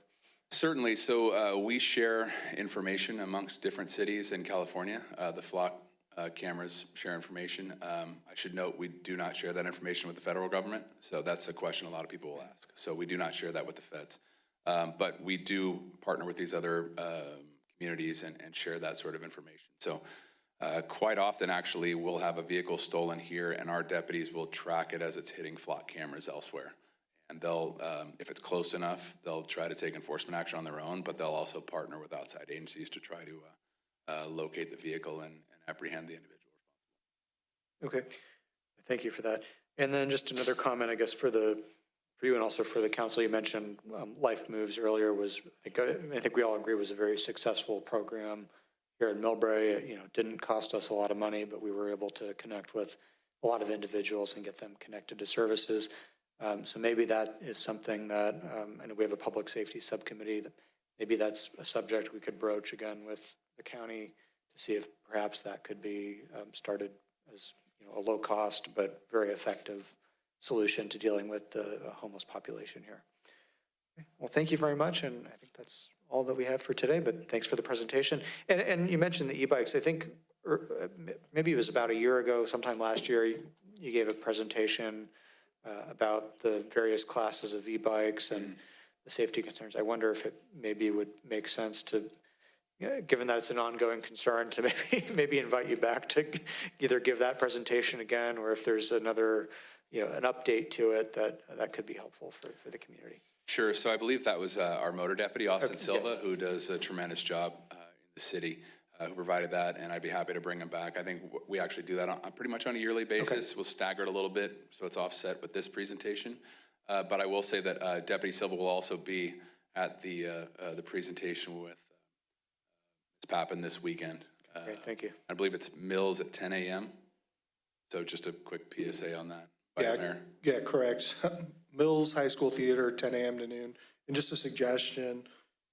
Certainly. So we share information amongst different cities in California. The flock cameras share information. I should note we do not share that information with the federal government. So that's a question a lot of people will ask. So we do not share that with the feds. But we do partner with these other communities and share that sort of information. So quite often, actually, we'll have a vehicle stolen here, and our deputies will track it as it's hitting flock cameras elsewhere. And they'll, if it's close enough, they'll try to take enforcement action on their own, but they'll also partner with outside agencies to try to locate the vehicle and apprehend the individual responsible. Okay, thank you for that. And then just another comment, I guess, for you and also for the council. You mentioned Life Moves earlier. I think we all agree was a very successful program here in Millbrae. Didn't cost us a lot of money, but we were able to connect with a lot of individuals and get them connected to services. So maybe that is something that, I know we have a public safety subcommittee, that maybe that's a subject we could broach again with the county to see if perhaps that could be started as a low cost but very effective solution to dealing with the homeless population here. Okay. Well, thank you very much, and I think that's all that we have for today, but thanks for the presentation. And you mentioned the e-bikes. I think maybe it was about a year ago, sometime last year, you gave a presentation about the various classes of e-bikes and the safety concerns. I wonder if it maybe would make sense to, given that it's an ongoing concern, to maybe invite you back to either give that presentation again, or if there's another, an update to it that could be helpful for the community. Sure. So I believe that was our motor deputy, Austin Silva, yes, who does a tremendous job in the city, who provided that, and I'd be happy to bring him back. I think we actually do that on pretty much on a yearly basis. Okay. We'll stagger it a little bit, so it's offset with this presentation. But I will say that Deputy Silva will also be at the presentation with Ms. Pappen this weekend. Great, thank you. I believe it's Mills at 10 a.m. So just a quick PSA on that. Vice Mayor. Yeah, correct. Mills High School Theater, 10 a.m. to noon. And just a suggestion,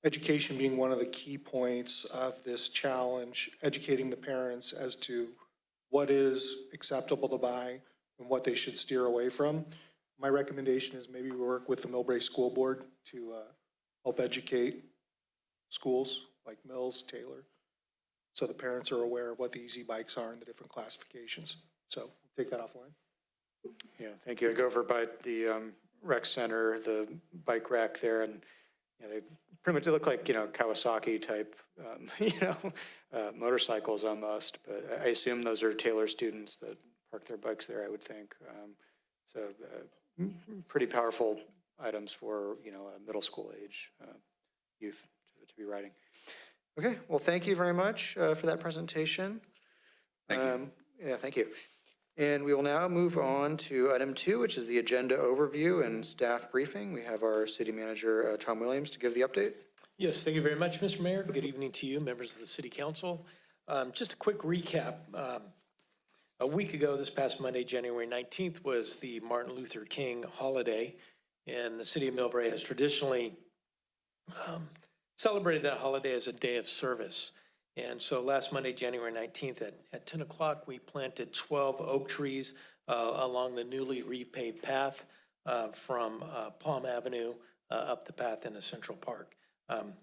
education being one of the key points of this challenge, educating the parents as to what is acceptable to buy and what they should steer away from. My recommendation is maybe we work with the Millbrae School Board to help educate schools like Mills, Taylor, so the parents are aware of what the easy bikes are and the different classifications. So take that offline. Yeah, thank you. I go over by the rec center, the bike rack there, and they pretty much look like, Kawasaki type, motorcycles almost. But I assume those are Taylor students that park their bikes there, I would think. So pretty powerful items for, a middle school age youth to be riding. Okay, well, thank you very much for that presentation. Thank you. Yeah, thank you. And we will now move on to item 2, which is the agenda overview and staff briefing. We have our city manager, Tom Williams, to give the update. Yes, thank you very much, Mr. Mayor. Good evening to you, members of the City Council. Just a quick recap. A week ago, this past Monday, January 19th, was the Martin Luther King holiday, and the city of Millbrae has traditionally celebrated that holiday as a day of service. And so last Monday, January 19th at 10 o'clock, we planted 12 oak trees along the newly repaved path from Palm Avenue up the path into Central Park.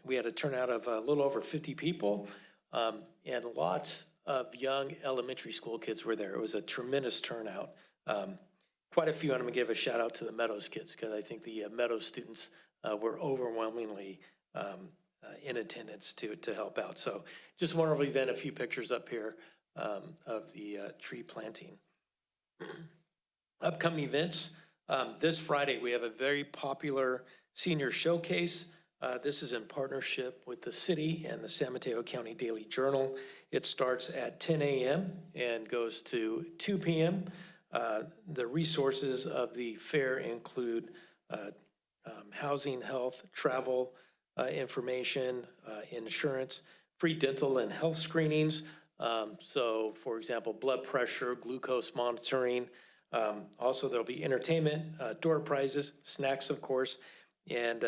We had a turnout of a little over 50 people, and lots of young elementary school kids were there. It was a tremendous turnout. Quite a few, and I'm gonna give a shout out to the Meadows kids, because I think the Meadows students were overwhelmingly in attendance to help out. So just a wonderful event, a few pictures up here of the tree planting. Upcoming events, this Friday, we have a very popular senior showcase. This is in partnership with the city and the San Mateo County Daily Journal. It starts at 10 a.m. and goes to 2 p.m. The resources of the fair include housing, health, travel, information, insurance, free dental and health screenings. So, for example, blood pressure, glucose monitoring. Also, there'll be entertainment, door prizes, snacks, of course, and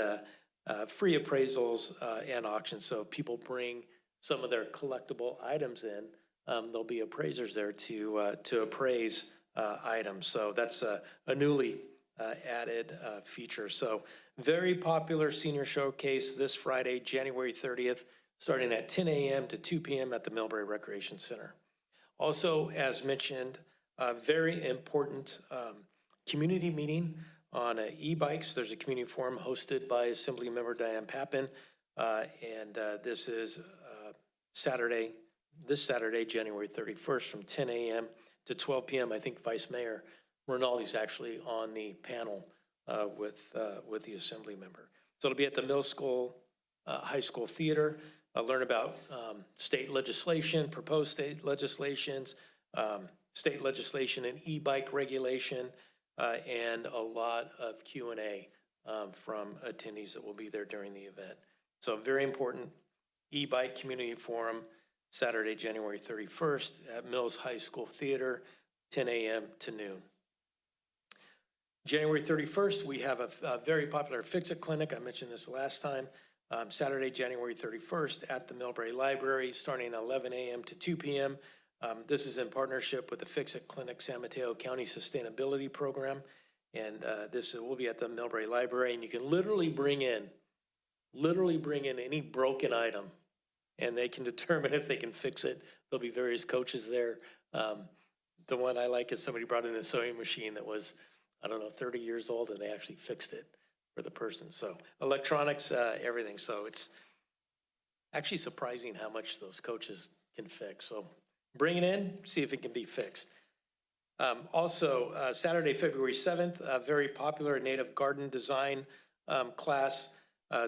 free appraisals and auctions. So if people bring some of their collectible items in, there'll be appraisers there to appraise items. So that's a newly added feature. So very popular senior showcase this Friday, January 30th, starting at 10 a.m. to 2 p.m. at the Millbrae Recreation Center. Also, as mentioned, a very important community meeting on e-bikes. There's a community forum hosted by Assemblymember Diane Pappin, and this is this Saturday, January 31st, from 10 a.m. to 12 p.m. I think Vice Mayor Rinaldi's actually on the panel with the Assembly member. So it'll be at the Middle School High School Theater. Learn about state legislation, proposed state legislations, state legislation and e-bike regulation, and a lot of Q&A from attendees that will be there during the event. So very important e-bike community forum, Saturday, January 31st at Mills High School Theater, 10 a.m. to noon. January 31st, we have a very popular Fix-It Clinic. I mentioned this last time. Saturday, January 31st at the Millbrae Library, starting at 11 a.m. to 2 p.m. This is in partnership with the Fix-It Clinic San Mateo County Sustainability Program. And this will be at the Millbrae Library, and you can literally bring in any broken item, and they can determine if they can fix it. There'll be various coaches there. The one I like is somebody brought in a sewing machine that was, 30 years old, and they actually fixed it for the person. So electronics, everything. So it's actually surprising how much those coaches can fix. So bring it in, see if it can be fixed. Also, Saturday, February 7th, a very popular native garden design class.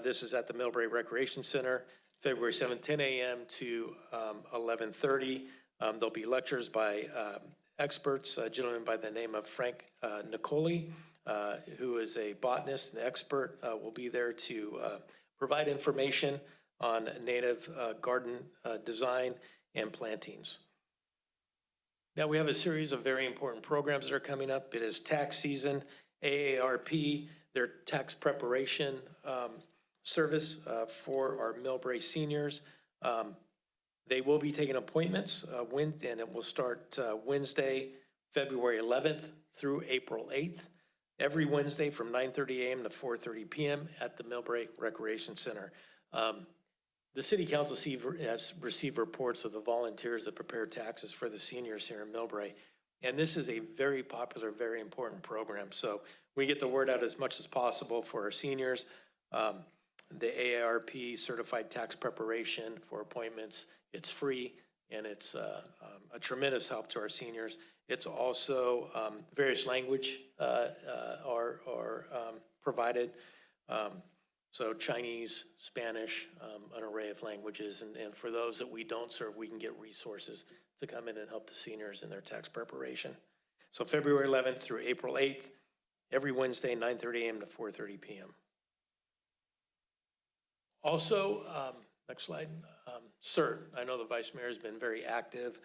This is at the Millbrae Recreation Center, February 7th, 10 a.m. to 11:30. There'll be lectures by experts, a gentleman by the name of Frank Nicoli, who is a botanist and expert, will be there to provide information on native garden design and plantings. Now we have a series of very important programs that are coming up. It is tax season. AARP, their tax preparation service for our Millbrae seniors. They will be taking appointments, and it will start Wednesday, February 11th through April 8th, every Wednesday from 9:30 a.m. to 4:30 p.m. at the Millbrae Recreation Center. The City Council has received reports of the volunteers that prepare taxes for the seniors here in Millbrae, and this is a very popular, very important program. So we get the word out as much as possible for our seniors. The AARP certified tax preparation for appointments, it's free, and it's a tremendous help to our seniors. It's also various language are provided. So Chinese, Spanish, an array of languages. And for those that we don't serve, we can get resources to come in and help the seniors in their tax preparation. So February 11th through April 8th, every Wednesday, 9:30 a.m. to 4:30 p.m. Also, next slide, CERT. I know the Vice Mayor has been very active.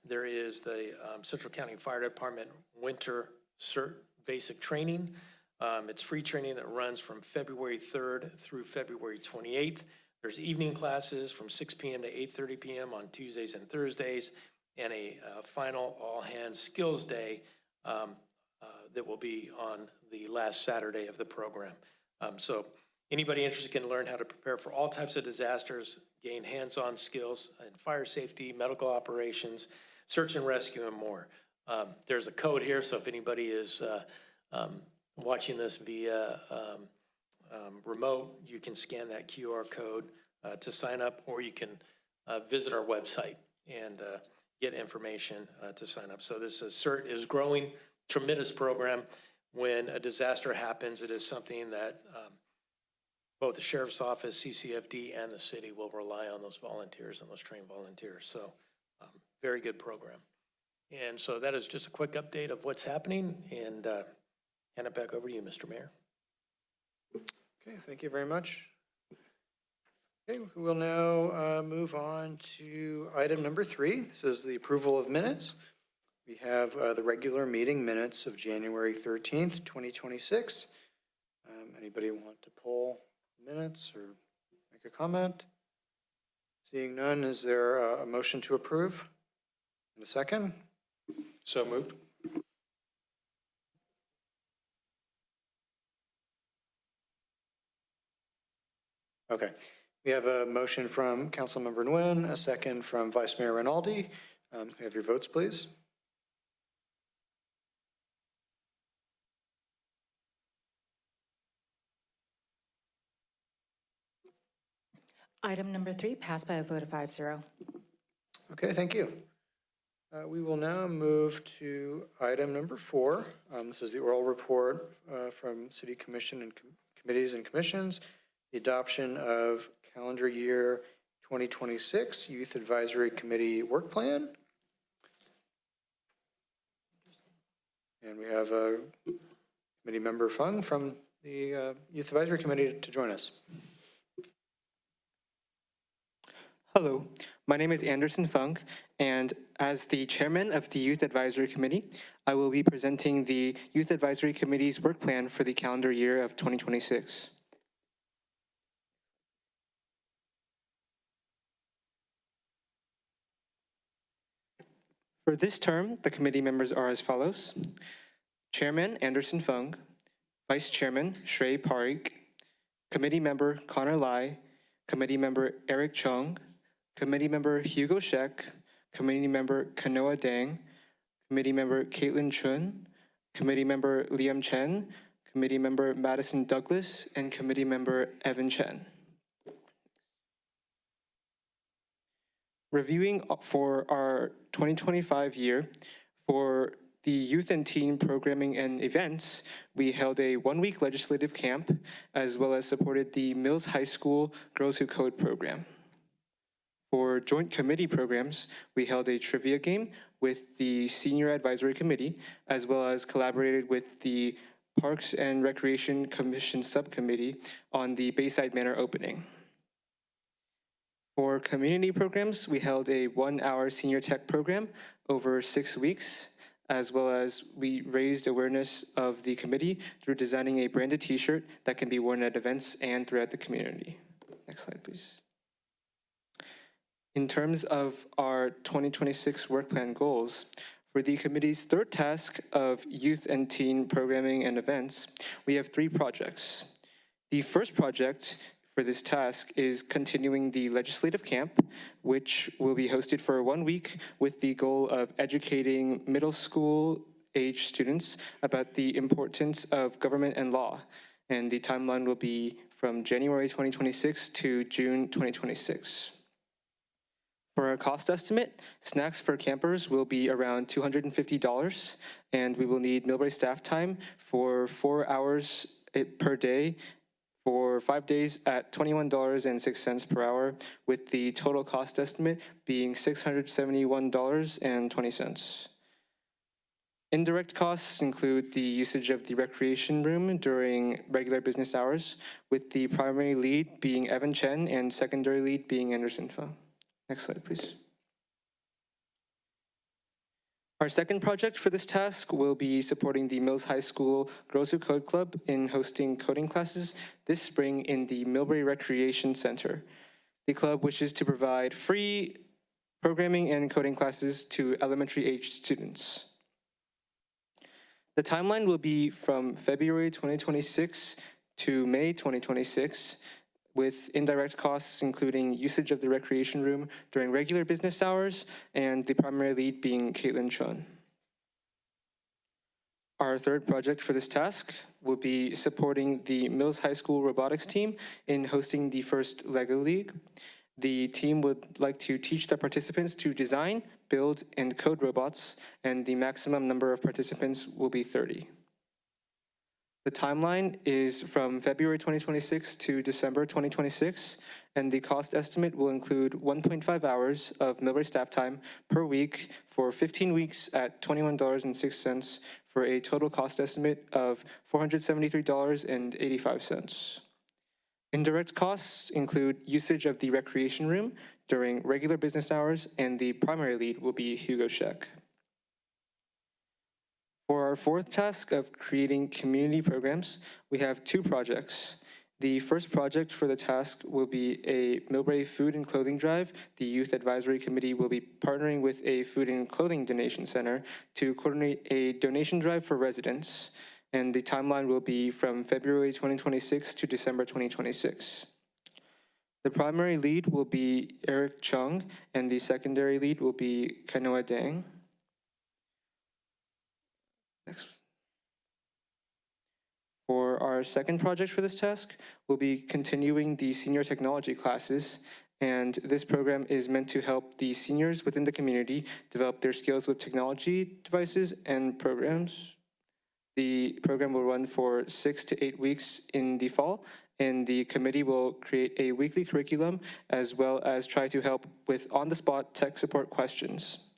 There is the Central County Fire Department Winter CERT Basic Training. It's free training that runs from February 3rd through February 28th. There's evening classes from 6 p.m. to 8:30 p.m. on Tuesdays and Thursdays, and a final all-hands skills day that will be on the last Saturday of the program. So anybody interested can learn how to prepare for all types of disasters, gain hands-on skills in fire safety, medical operations, search and rescue, and more. There's a code here, so if anybody is watching this via remote, you can scan that QR code to sign up, or you can visit our website and get information to sign up. So this CERT is growing, tremendous program. When a disaster happens, it is something that both the Sheriff's Office, CCFD, and the city will rely on those volunteers and those trained volunteers. So very good program. And so that is just a quick update of what's happening, and hand it back over to you, Mr. Mayor. Okay, thank you very much. Okay, we will now move on to item number 3. This is the approval of minutes. We have the regular meeting minutes of January 13th, 2026. Anybody want to pull minutes or make a comment? Seeing none, is there a motion to approve? And a second? So moved. Okay. We have a motion from Councilmember Nguyen, a second from Vice Mayor Rinaldi. Can we have your votes, please? Item number 3 passed by a vote of 5-0. Okay, thank you. We will now move to item number 4. This is the oral report from City Commission and committees and commissions, the adoption of calendar year 2026 Youth Advisory Committee Work Plan. And we have Committee Member Fung from the Youth Advisory Committee to join us. Hello, my name is Anderson Funk, and as the chairman of the Youth Advisory Committee, I will be presenting the Youth Advisory Committee's work plan for the calendar year of 2026. For this term, the committee members are as follows. Chairman Anderson Fung, Vice Chairman Shrey Parikh, Committee Member Connor Lai, Committee Member Eric Chung, Committee Member Hugo Sheck, Committee Member Kanoa Dang, Committee Member Caitlin Chun, Committee Member Liam Chen, Committee Member Madison Douglas, and Committee Member Evan Chen. Reviewing for our 2025 year, for the youth and teen programming and events, we held a one-week legislative camp, as well as supported the Mills High School Girls Who Code program. For joint committee programs, we held a trivia game with the Senior Advisory Committee, as well as collaborated with the Parks and Recreation Commission Subcommittee on the Bayside Manor opening. For community programs, we held a 1-hour senior tech program over 6 weeks, as well as we raised awareness of the committee through designing a branded t-shirt that can be worn at events and throughout the community. Next slide, please. In terms of our 2026 work plan goals, for the committee's third task of youth and teen programming and events, we have 3 projects. The first project for this task is continuing the legislative camp, which will be hosted for 1 week with the goal of educating middle school age students about the importance of government and law. And the timeline will be from January 2026 to June 2026. For our cost estimate, snacks for campers will be around $250, and we will need Millbrae staff time for 4 hours per day for 5 days at $21.06 per hour, with the total cost estimate being $671.20. Indirect costs include the usage of the recreation room during regular business hours, with the primary lead being Evan Chen and secondary lead being Anderson Pho. Next slide, please. Our second project for this task will be supporting the Mills High School Girls Who Code Club in hosting coding classes this spring in the Millbrae Recreation Center. The club wishes to provide free programming and coding classes to elementary-aged students. The timeline will be from February 2026 to May 2026, with indirect costs including usage of the recreation room during regular business hours, and the primary lead being Caitlin Chun. Our third project for this task will be supporting the Mills High School robotics team in hosting the first LEGO League. The team would like to teach the participants to design, build, and code robots, and the maximum number of participants will be 30. The timeline is from February 2026 to December 2026, and the cost estimate will include 1.5 hours of Millbrae staff time per week for 15 weeks at $21.06 for a total cost estimate of $473.85. Indirect costs include usage of the recreation room during regular business hours, and the primary lead will be Hugo Sheck. For our fourth task of creating community programs, we have two projects. The first project for the task will be a Millbrae food and clothing drive. The Youth Advisory Committee will be partnering with a food and clothing donation center to coordinate a donation drive for residents, and the timeline will be from February 2026 to December 2026. The primary lead will be Eric Chung, and the secondary lead will be Kanoa Dang. Next. For our second project for this task, we'll be continuing the senior technology classes, and this program is meant to help the seniors within the community develop their skills with technology devices and programs. The program will run for 6 to 8 weeks in the fall, and the committee will create a weekly curriculum as well as try to help with on-the-spot tech support questions.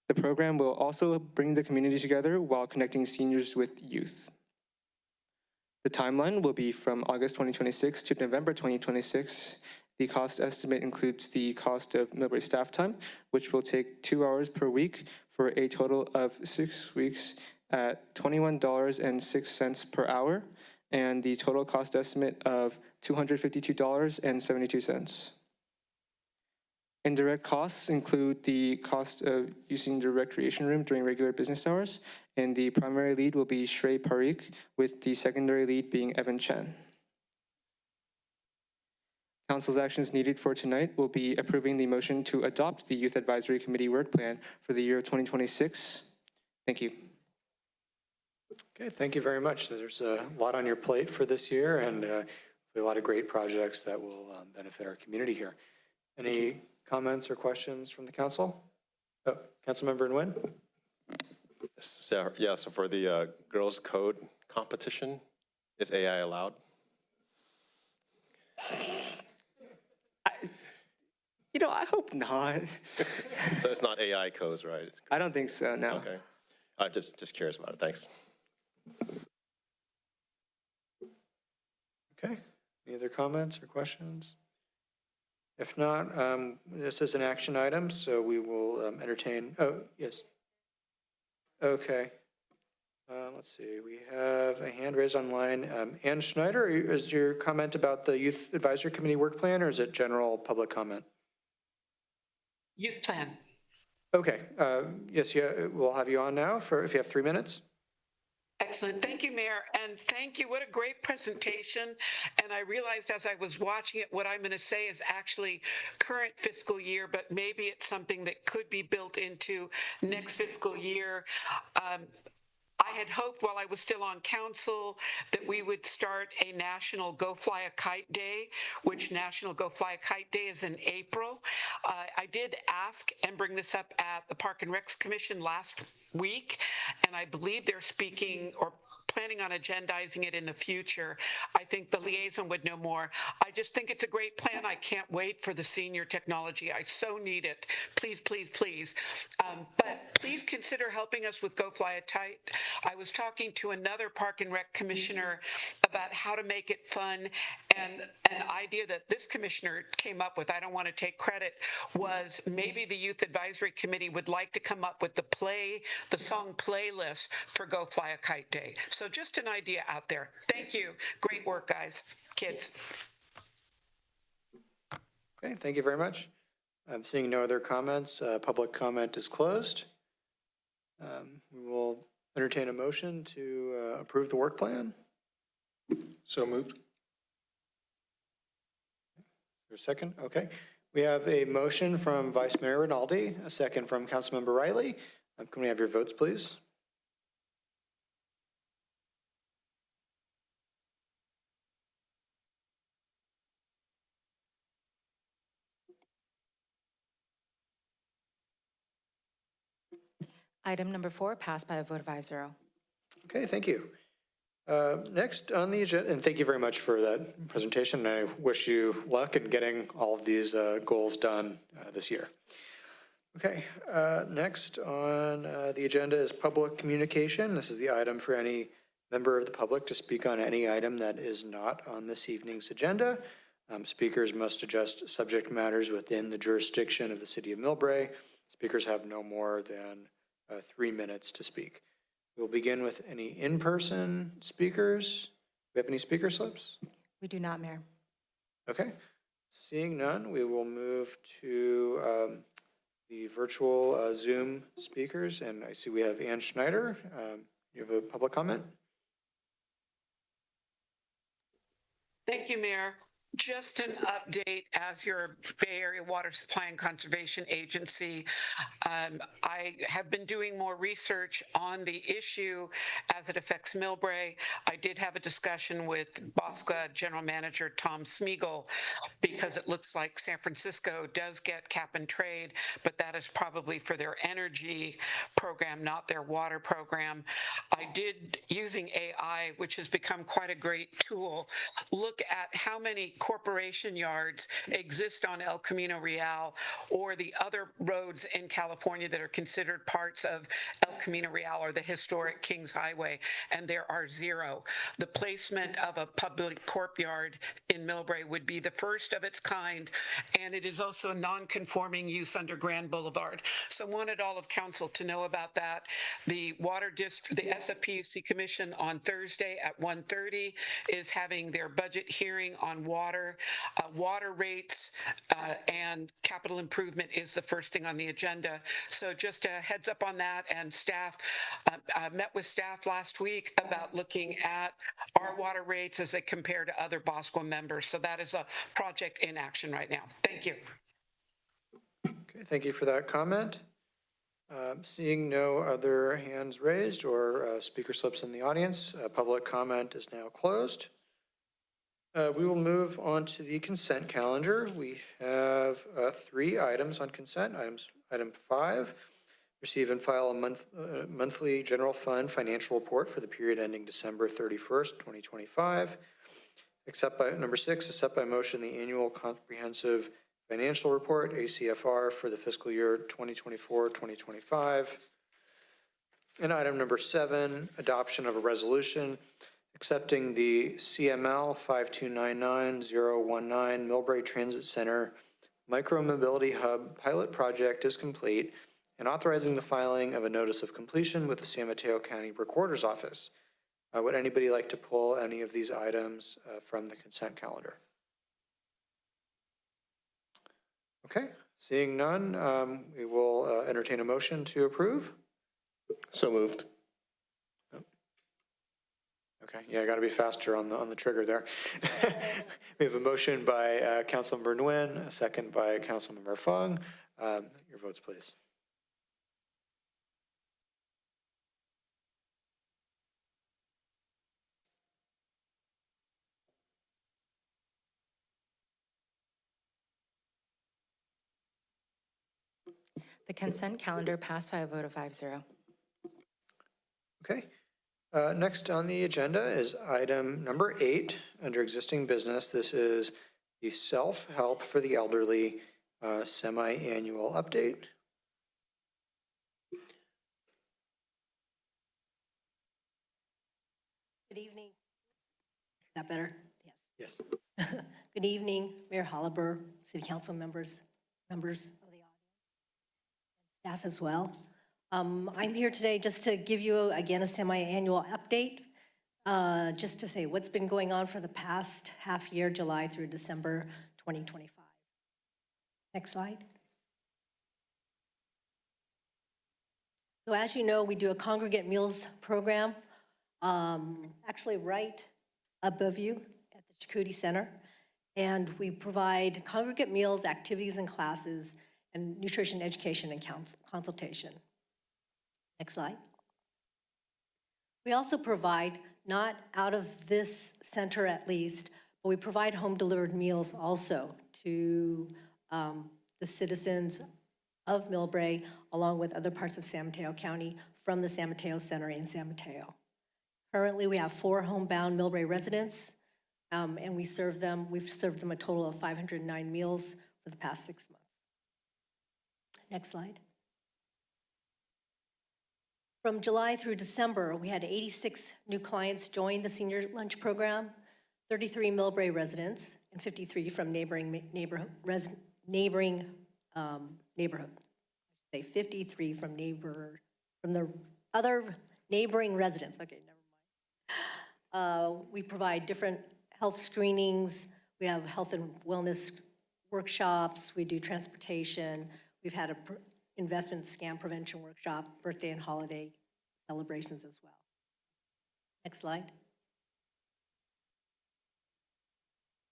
The program will also bring the community together while connecting seniors with youth. The timeline will be from August 2026 to November 2026. The cost estimate includes the cost of Millbrae staff time, which will take 2 hours per week for a total of 6 weeks at $21.06 per hour, and the total cost estimate of $252.72. Indirect costs include the cost of using the recreation room during regular business hours, and the primary lead will be Shrey Parikh, with the secondary lead being Evan Chen. Council's actions needed for tonight will be approving the motion to adopt the Youth Advisory Committee work plan for the year of 2026. Thank you. Okay, thank you very much. There's a lot on your plate for this year, and a lot of great projects that will benefit our community here. Any comments or questions from the council? Oh, Councilmember Nguyen? Yeah, so for the girls' code competition, is AI allowed? I hope not. So it's not AI codes, right? I don't think so, no. Okay. Just curious about it. Thanks. Okay, any other comments or questions? If not, this is an action item, so we will entertain, oh, yes. Okay. Let's see, we have a hand raised online. Ann Schneider, is your comment about the Youth Advisory Committee work plan, or is it general public comment? Youth plan. Okay, yes, yeah, we'll have you on now for, if you have 3 minutes. Excellent. Thank you, Mayor. And thank you. What a great presentation. And I realized as I was watching it, what I'm going to say is actually current fiscal year, but maybe it's something that could be built into next fiscal year. I had hoped while I was still on council that we would start a National Go Fly a Kite Day, which National Go Fly a Kite Day is in April. I did ask and bring this up at the Park and Recs Commission last week, and I believe they're speaking, or planning on agendizing it in the future. I think the liaison would know more. I just think it's a great plan. I can't wait for the senior technology. I so need it. Please, please, please. But please consider helping us with Go Fly a Kite. I was talking to another Park and Rec commissioner about how to make it fun, and an idea that this commissioner came up with, I don't want to take credit, was maybe the Youth Advisory Committee would like to come up with the song playlist for Go Fly a Kite Day. So just an idea out there. Thank you. Great work, guys, kids. Okay, thank you very much. I'm seeing no other comments. Public comment is closed. We will entertain a motion to approve the work plan. So moved. Is there a second? Okay. We have a motion from Vice Mayor Rinaldi, a second from Councilmember Riley. Can we have your votes, please? Item number 4 passed by a vote of 5-0. Okay, thank you. Next on the agenda, and thank you very much for that presentation. I wish you luck in getting all of these goals done this year. Okay, next on the agenda is public communication. This is the item for any member of the public to speak on any item that is not on this evening's agenda. Speakers must adjust subject matters within the jurisdiction of the City of Millbrae. Speakers have no more than 3 minutes to speak. We'll begin with any in-person speakers. Do we have any speaker slips? We do not, Mayor. Okay, seeing none, we will move to the virtual Zoom speakers, and I see we have Ann Schneider. You have a public comment? Thank you, Mayor. Just an update as your Bay Area Water Supply and Conservation Agency. I have been doing more research on the issue as it affects Millbrae. I did have a discussion with BOSCA General Manager Tom Smeagol because it looks like San Francisco does get cap and trade, but that is probably for their energy program, not their water program. I did, using AI, which has become quite a great tool, look at how many corporation yards exist on El Camino Real or the other roads in California that are considered parts of El Camino Real or the historic Kings Highway, and there are 0. The placement of a public corp yard in Millbrae would be the first of its kind, and it is also a non-conforming use under Grand Boulevard. So wanted all of council to know about that. The Water District, the SFPUC Commission on Thursday at 1:30 is having their budget hearing on water rates, and capital improvement is the first thing on the agenda. So just a heads up on that. And staff, I met with staff last week about looking at our water rates as they compare to other BOSCO members. So that is a project in action right now. Thank you. Okay, thank you for that comment. Seeing no other hands raised or speaker slips in the audience, public comment is now closed. We will move on to the consent calendar. We have 3 items on consent. Item 5, receive and file a monthly general fund financial report for the period ending December 31st, 2025. Number 6, accept by motion the annual comprehensive financial report, ACFR, for the fiscal year 2024-2025. And item number 7, adoption of a resolution accepting the CML 5299019 Millbrae Transit Center Micromobility Hub pilot project is complete and authorizing the filing of a notice of completion with the San Mateo County Recorder's Office. Would anybody like to pull any of these items from the consent calendar? Okay, seeing none, we will entertain a motion to approve. So moved. Okay, yeah, I got to be faster on the trigger there. We have a motion by Councilmember Nguyen, a second by Councilmember Fung. Your votes, please. The consent calendar passed by a vote of 5-0. Okay. Next on the agenda is item number 8 under existing business. This is the Self-Help for the Elderly semi-annual update. Good evening. Is that better? Yes. Yes. Good evening, Mayor Holliber, City Council members of the audience, staff as well. I'm here today just to give you, again, a semi-annual update, just to say what's been going on for the past half year, July through December 2025. Next slide. So as you know, we do a congregate meals program, actually right above you at the Chakotay Center. And we provide congregate meals, activities and classes, and nutrition education and consultation. Next slide. We also provide, not out of this center at least, but we provide home-delivered meals also to the citizens of Millbrae, along with other parts of San Mateo County from the San Mateo Center in San Mateo. Currently, we have 4 homebound Millbrae residents, and we've served them a total of 509 meals for the past 6 months. Next slide. From July through December, we had 86 new clients join the senior lunch program, 33 Millbrae residents, and 53 from neighboring neighborhood. Say 53 from the other neighboring residents. Okay, never mind. We provide different health screenings. We have health and wellness workshops. We do transportation. We've had a investment scam prevention workshop, birthday and holiday celebrations as well. Next slide.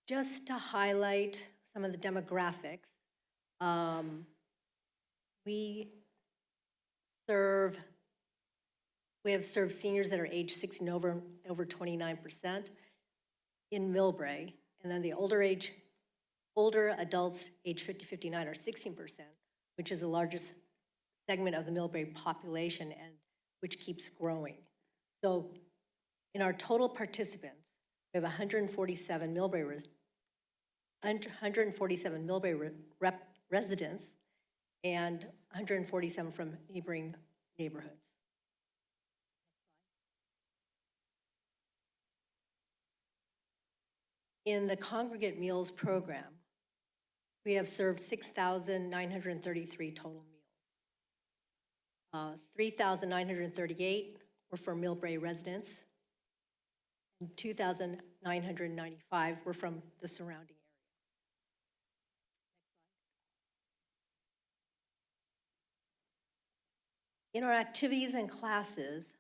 Just to highlight some of the demographics, we have served seniors that are age 60 and over 29% in Millbrae, and then the older adults age 50-59 are 16%, which is the largest segment of the Millbrae population and which keeps growing. So in our total participants, we have 147 Millbrae residents and 147 from neighboring neighborhoods. In the congregate meals program, we have served 6,933 total meals. 3,938 were for Millbrae residents, and 2,995 were from the surrounding area. In our activities and classes,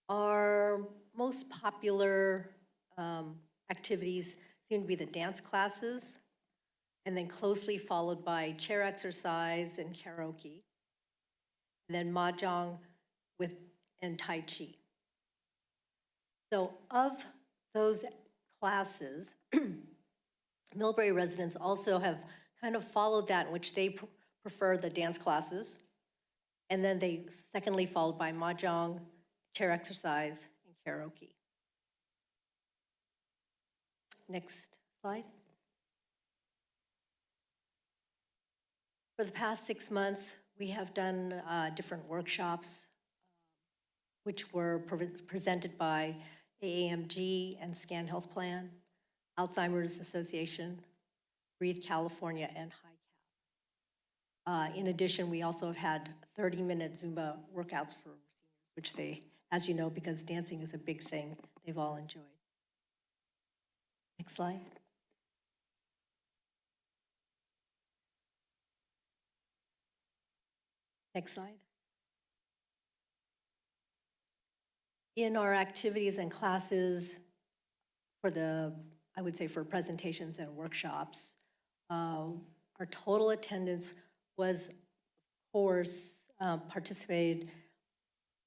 our most popular activities seem to be the dance classes, and then closely followed by chair exercise and karaoke, and then mahjong and tai chi. So of those classes, Millbrae residents also have kind of followed that, in which they prefer the dance classes, and then they secondly followed by mahjong, chair exercise, and karaoke. Next slide. For the past 6 months, we have done different workshops, which were presented by AAMG and Scan Health Plan, Alzheimer's Association, Breathe California, and HICAP. In addition, we also have had 30-minute Zumba workouts for seniors, which they, as you know, because dancing is a big thing, they've all enjoyed. Next slide. Next slide. In our activities and classes I would say for presentations and workshops, our total attendance was, of course, participated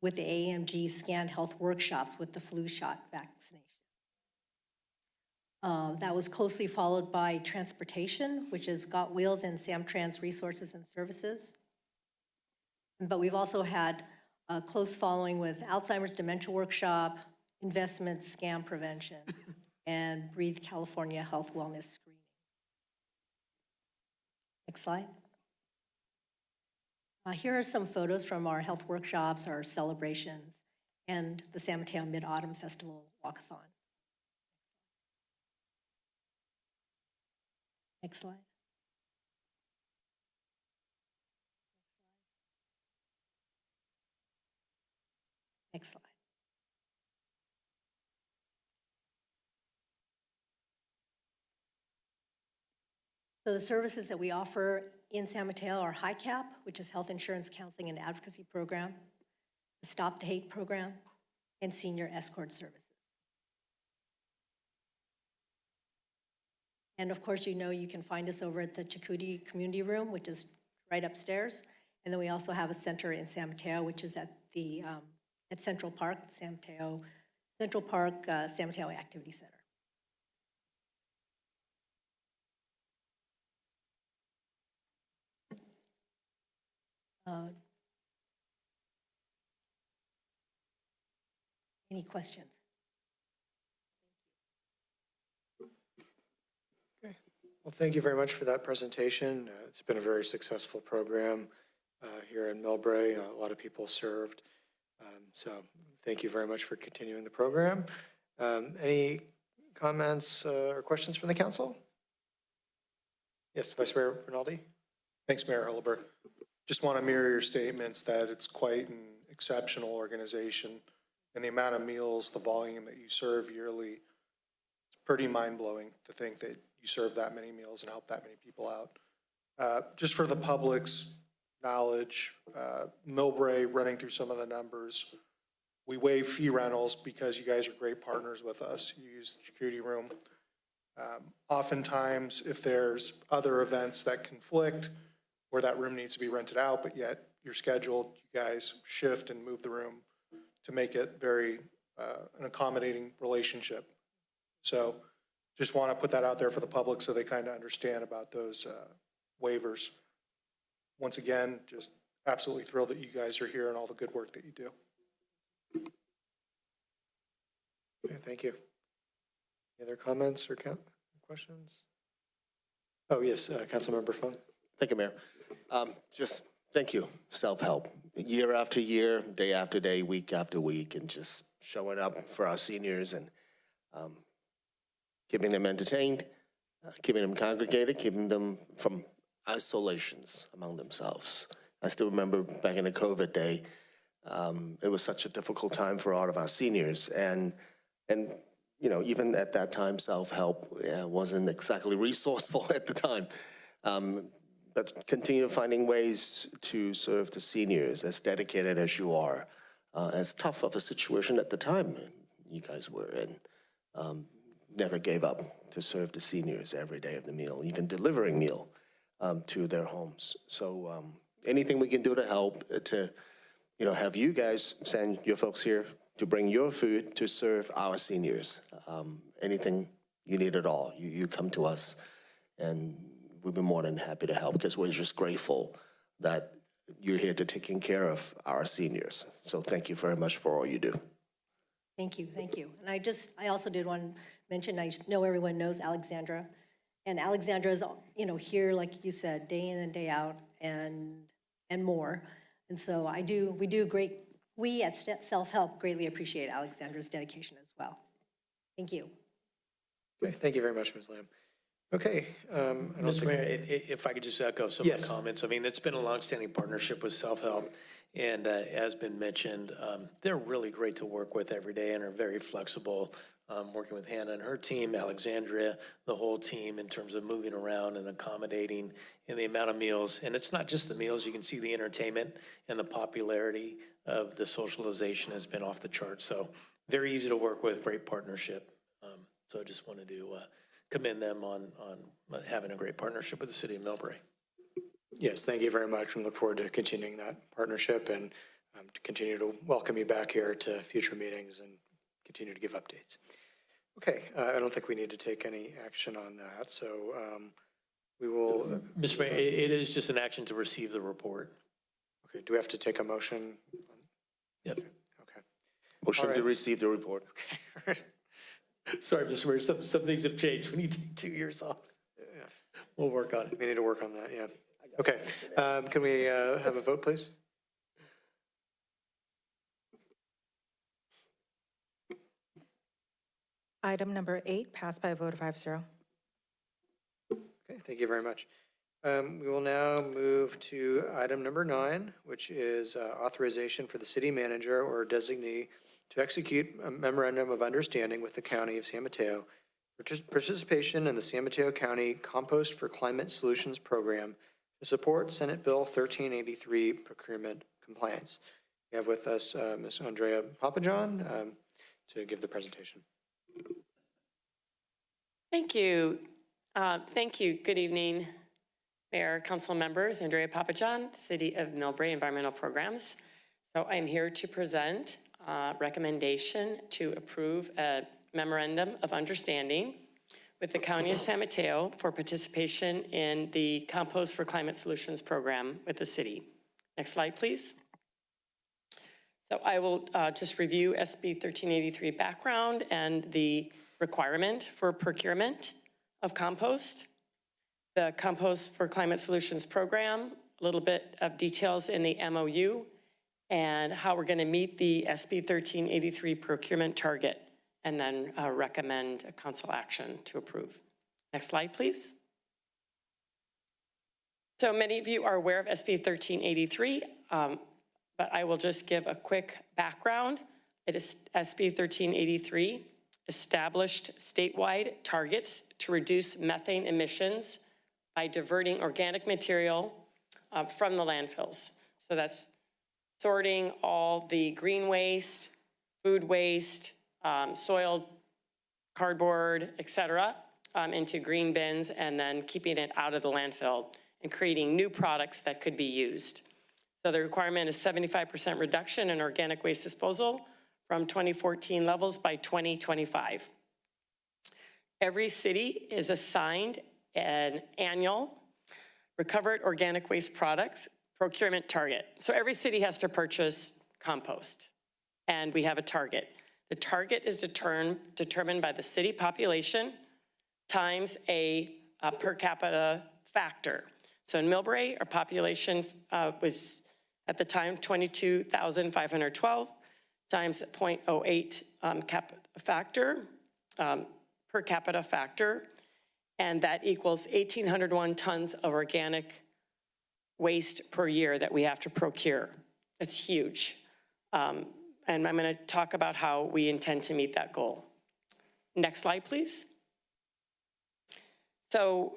with the AMG Scan Health workshops with the flu shot vaccination. That was closely followed by transportation, which is Got Wheels and Samtrans Resources and Services. But we've also had close following with Alzheimer's Dementia Workshop, Investment Scam Prevention, and Breathe California Health Wellness Screening. Next slide. Here are some photos from our health workshops, our celebrations, and the San Mateo Mid-Autumn Festival Walkathon. Next slide. Next slide. So the services that we offer in San Mateo are HICAP, which is Health Insurance Counseling and Advocacy Program, the Stop the Hate Program, and Senior Escort Services. And of course, you know you can find us over at the Chakotay Community Room, which is right upstairs. And then we also have a center in San Mateo, which is at the at Central Park, San Mateo Activity Center. Any questions? Okay. Well, thank you very much for that presentation. It's been a very successful program here in Millbrae. A lot of people served. So thank you very much for continuing the program. Any comments or questions from the council? Yes, Vice Mayor Rinaldi. Thanks, Mayor Hilleberg. Just want to mirror your statements that it's quite an exceptional organization, and the amount of meals, the volume that you serve yearly, it's pretty mind-blowing to think that you serve that many meals and help that many people out. Just for the public's knowledge, Millbrae, running through some of the numbers, we waive fee rentals because you guys are great partners with us. You use the Chakotay Room. Oftentimes, if there's other events that conflict where that room needs to be rented out, but yet you're scheduled, you guys shift and move the room to make it very an accommodating relationship. So just want to put that out there for the public so they kind of understand about those waivers. Once again, just absolutely thrilled that you guys are here and all the good work that you do. Okay, thank you. Any other comments or questions? Oh, yes, Councilmember Fung. Thank you, Mayor. Just thank you, self-help. Year after year, day after day, week after week, and just showing up for our seniors and keeping them entertained, keeping them congregated, keeping them from isolations among themselves. I still remember back in the COVID day, it was such a difficult time for all of our seniors. And you know, even at that time, self-help wasn't exactly resourceful at the time. But continue finding ways to serve the seniors, as dedicated as you are, as tough of a situation at the time you guys were in. Never gave up to serve the seniors every day of the meal, even delivering meal to their homes. So anything we can do to help to, you know, have you guys send your folks here to bring your food to serve our seniors. Anything you need at all, you come to us, and we'll be more than happy to help, because we're just grateful that you're here to taking care of our seniors. So thank you very much for all you do. Thank you, thank you. And I also did want to mention, I know everyone knows Alexandra, and Alexandra is, you know, here, like you said, day in and day out, and more. And so we at Self-Help greatly appreciate Alexandra's dedication as well. Thank you. Okay, thank you very much, Ms. Lamb. Okay. Mr. Mayor, if I could just echo some of the comments. I mean, it's been a longstanding partnership with Self-Help, and as been mentioned, they're really great to work with every day and are very flexible, working with Hannah and her team, Alexandria, the whole team, in terms of moving around and accommodating in the amount of meals. And it's not just the meals, you can see the entertainment and the popularity of the socialization has been off the charts. So very easy to work with, great partnership. So I just wanted to commend them on having a great partnership with the city of Millbrae. Yes, thank you very much. We look forward to continuing that partnership and to continue to welcome you back here to future meetings and continue to give updates. Okay, I don't think we need to take any action on that, so we will. Mr. Mayor, it is just an action to receive the report. Okay, do we have to take a motion? Yep. Okay. Motion All to right. receive the report. Sorry, Mr. Mayor, some things have changed. We need to take 2 years off. We'll work on it. We need to work on that, yeah. Okay, can we have a vote, please? Item number 8 passed by a vote of 5-0. Okay, thank you very much. We will now move to item number 9, which is authorization for the city manager or designee to execute a memorandum of understanding with the County of San Mateo, participation in the San Mateo County Compost for Climate Solutions Program to support Senate Bill 1383 procurement compliance. We have with us Ms. Andrea Papajohn to give the presentation. Thank you. Thank you. Good evening, Mayor, Council members. Andrea Papajohn, City of Millbrae Environmental Programs. So I'm here to present a recommendation to approve a memorandum of understanding with the County of San Mateo for participation in the Compost for Climate Solutions program with the city. Next slide, please. So I will just review SB 1383 background and the requirement for procurement of compost. The Compost for Climate Solutions program, a little bit of details in the MOU, and how we're going to meet the SB 1383 procurement target, and then recommend a council action to approve. Next slide, please. So many of you are aware of SB 1383, but I will just give a quick background. It is SB 1383 established statewide targets to reduce methane emissions by diverting organic material from the landfills. So that's sorting all the green waste, food waste, soiled cardboard, et cetera, into green bins, and then keeping it out of the landfill and creating new products that could be used. So the requirement is 75% reduction in organic waste disposal from 2014 levels by 2025. Every city is assigned an annual recovered organic waste products procurement target. So every city has to purchase compost, and we have a target. The target is determined by the city population times a per capita factor. So in Millbrae, our population was at the time 22,512 times 0.08 per capita factor, and that equals 1,801 tons of organic waste per year that we have to procure. It's huge. And I'm going to talk about how we intend to meet that goal. Next slide, please. So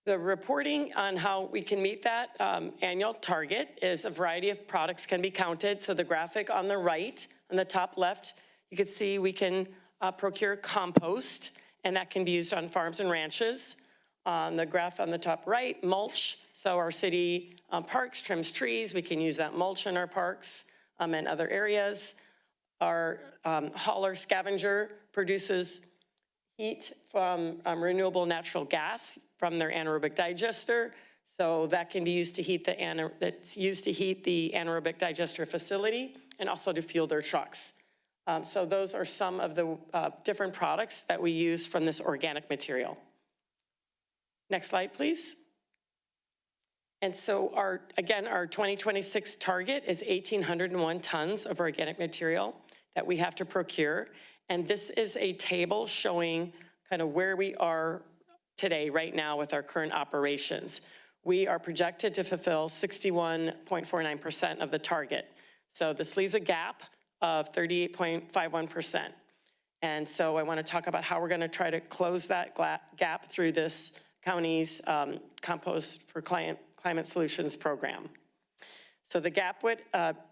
the reporting on how we can meet that annual target is a variety of products can be counted. So the graphic on the right, on the top left, you can see we can procure compost, and that can be used on farms and ranches. On the graph on the top right, mulch. So our city parks trims trees. We can use that mulch in our parks and other areas. Our hauler scavenger produces heat from renewable natural gas from their anaerobic digester. So that can be used to heat the anaerobic digester facility and also to fuel their trucks. So those are some of the different products that we use from this organic material. Next slide, please. And so our 2026 target is 1,801 tons of organic material that we have to procure. And this is a table showing kind of where we are today, right now, with our current operations. We are projected to fulfill 61.49% of the target. So this leaves a gap of 38.51%. And so I want to talk about how we're going to try to close that gap through this county's Compost for Climate Solutions program. So the gap would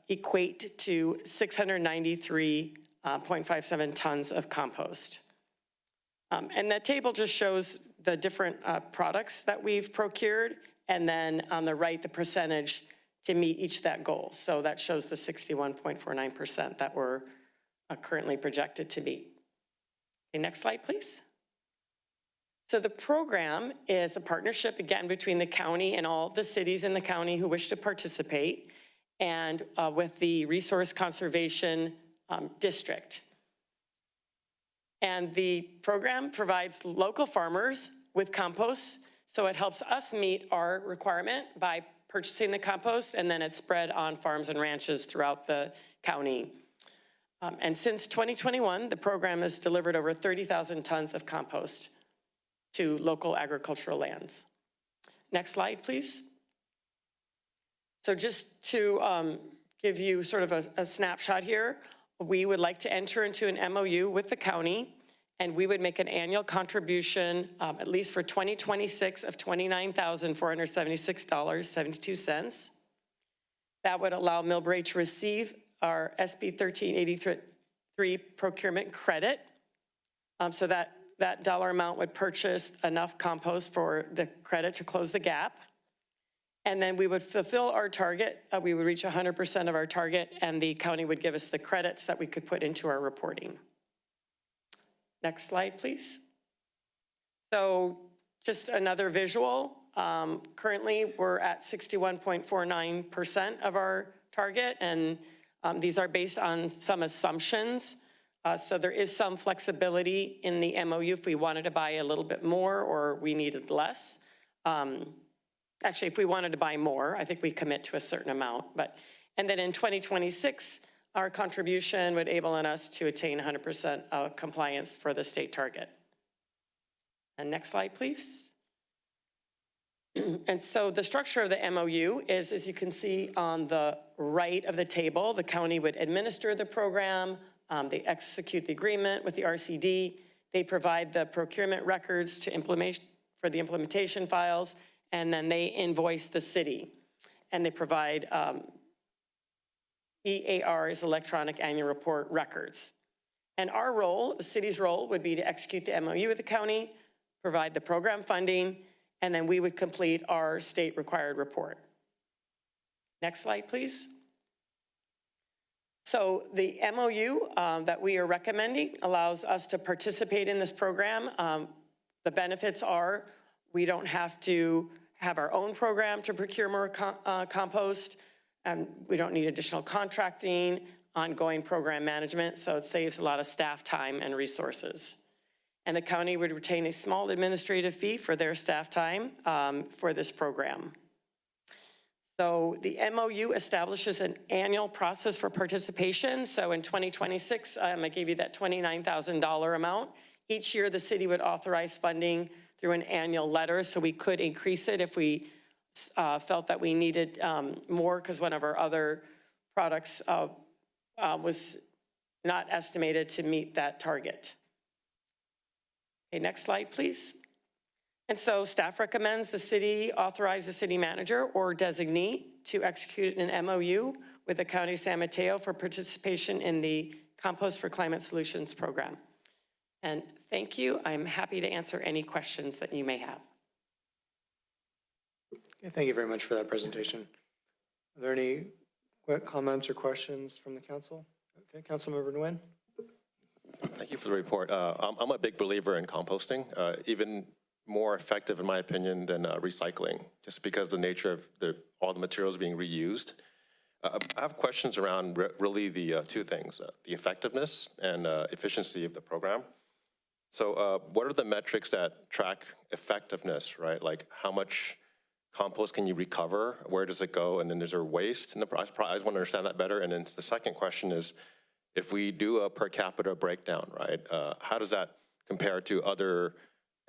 equate to 693.57 tons of compost. And that table just shows the different products that we've procured, and then on the right, the percentage to meet each of that goal. So that shows the 61.49% that we're currently projected to meet. Okay, next slide, please. So the program is a partnership, again, between the county and all the cities in the county who wish to participate. and with the Resource Conservation District. And the program provides local farmers with compost, so it helps us meet our requirement by purchasing the compost, and then it's spread on farms and ranches throughout the county. And since 2021, the program has delivered over 30,000 tons of compost to local agricultural lands. Next slide, please. So just to give you sort of a snapshot here, we would like to enter into an MOU with the county, and we would make an annual contribution, at least for 2026, of $29,476.72. That would allow Millbrae to receive our SB 1383 procurement credit. So that dollar amount would purchase enough compost for the credit to close the gap. And then we would fulfill our target. We would reach 100% of our target, and the county would give us the credits that we could put into our reporting. Next slide, please. So just another visual. Currently, we're at 61.49% of our target, and these are based on some assumptions. So there is some flexibility in the MOU if we wanted to buy a little bit more or we needed less. Actually, if we wanted to buy more, I think we commit to a certain amount. And then in 2026, our contribution would enable us to attain 100% compliance for the state target. And next slide, please. And so the structure of the MOU is, as you can see on the right of the table, the county would administer the program, they execute the agreement with the RCD, they provide the procurement records to implement for the implementation files, and then they invoice the city. And they provide EAR's electronic annual report records. And our role, the city's role, would be to execute the MOU with the county, provide the program funding, and then we would complete our state required report. Next slide, please. So the MOU that we are recommending allows us to participate in this program. The benefits are we don't have to have our own program to procure more compost. We don't need additional contracting, ongoing program management, so it saves a lot of staff time and resources. And the county would retain a small administrative fee for their staff time for this program. So the MOU establishes an annual process for participation. So in 2026, I gave you that $29,000 amount. Each year, the city would authorize funding through an annual letter, so we could increase it if we felt that we needed more, because one of our other products was not estimated to meet that target. Okay, next slide, please. And so staff recommends the city authorize the city manager or designee to execute an MOU with the County of San Mateo for participation in the Compost for Climate Solutions program. And thank you. I'm happy to answer any questions that you may have. Okay, thank you very much for that presentation. Are there any comments or questions from the council? Okay, Councilmember Nguyen. Thank you for the report. I'm a big believer in composting, even more effective in my opinion than recycling, just because the nature of all the materials being reused. I have questions around really the two things, the effectiveness and efficiency of the program. So what are the metrics that track effectiveness, right? Like how much compost can you recover? Where does it go? And then is there waste in the process? I just want to understand that better. And then the second question is, if we do a per capita breakdown, right, how does that compare to other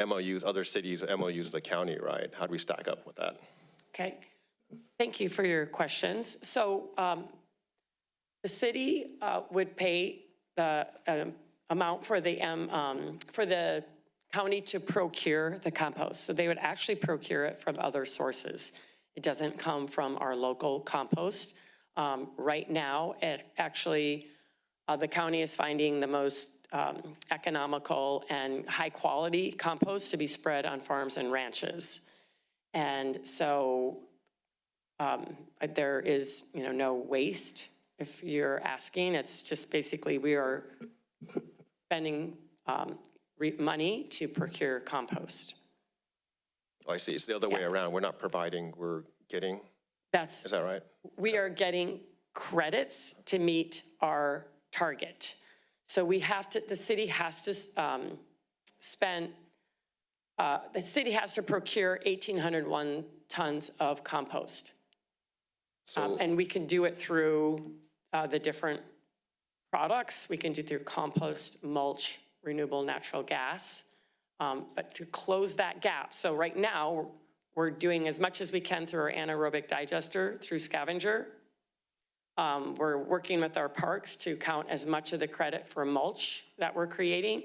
MOUs, other cities, MOUs of the county, right? How do we stack up with that? Okay, thank you for your questions. So the city would pay the amount for the county to procure the compost. So they would actually procure it from other sources. It doesn't come from our local compost. Right now, it actually, the county is finding the most economical and high quality compost to be spread on farms and ranches. And so there is, no waste. If you're asking, it's just basically we are spending money to procure compost. Oh, I see. It's the other way around. We're not providing, we're getting Is that right? We are getting credits to meet our target. So we have to, the city has to the city has to procure 1,801 tons of compost. So, And we can do it through the different products. We can do through compost, mulch, renewable natural gas. But to close that gap, so right now, we're doing as much as we can through our anaerobic digester, through scavenger. We're working with our parks to count as much of the credit for mulch that we're creating.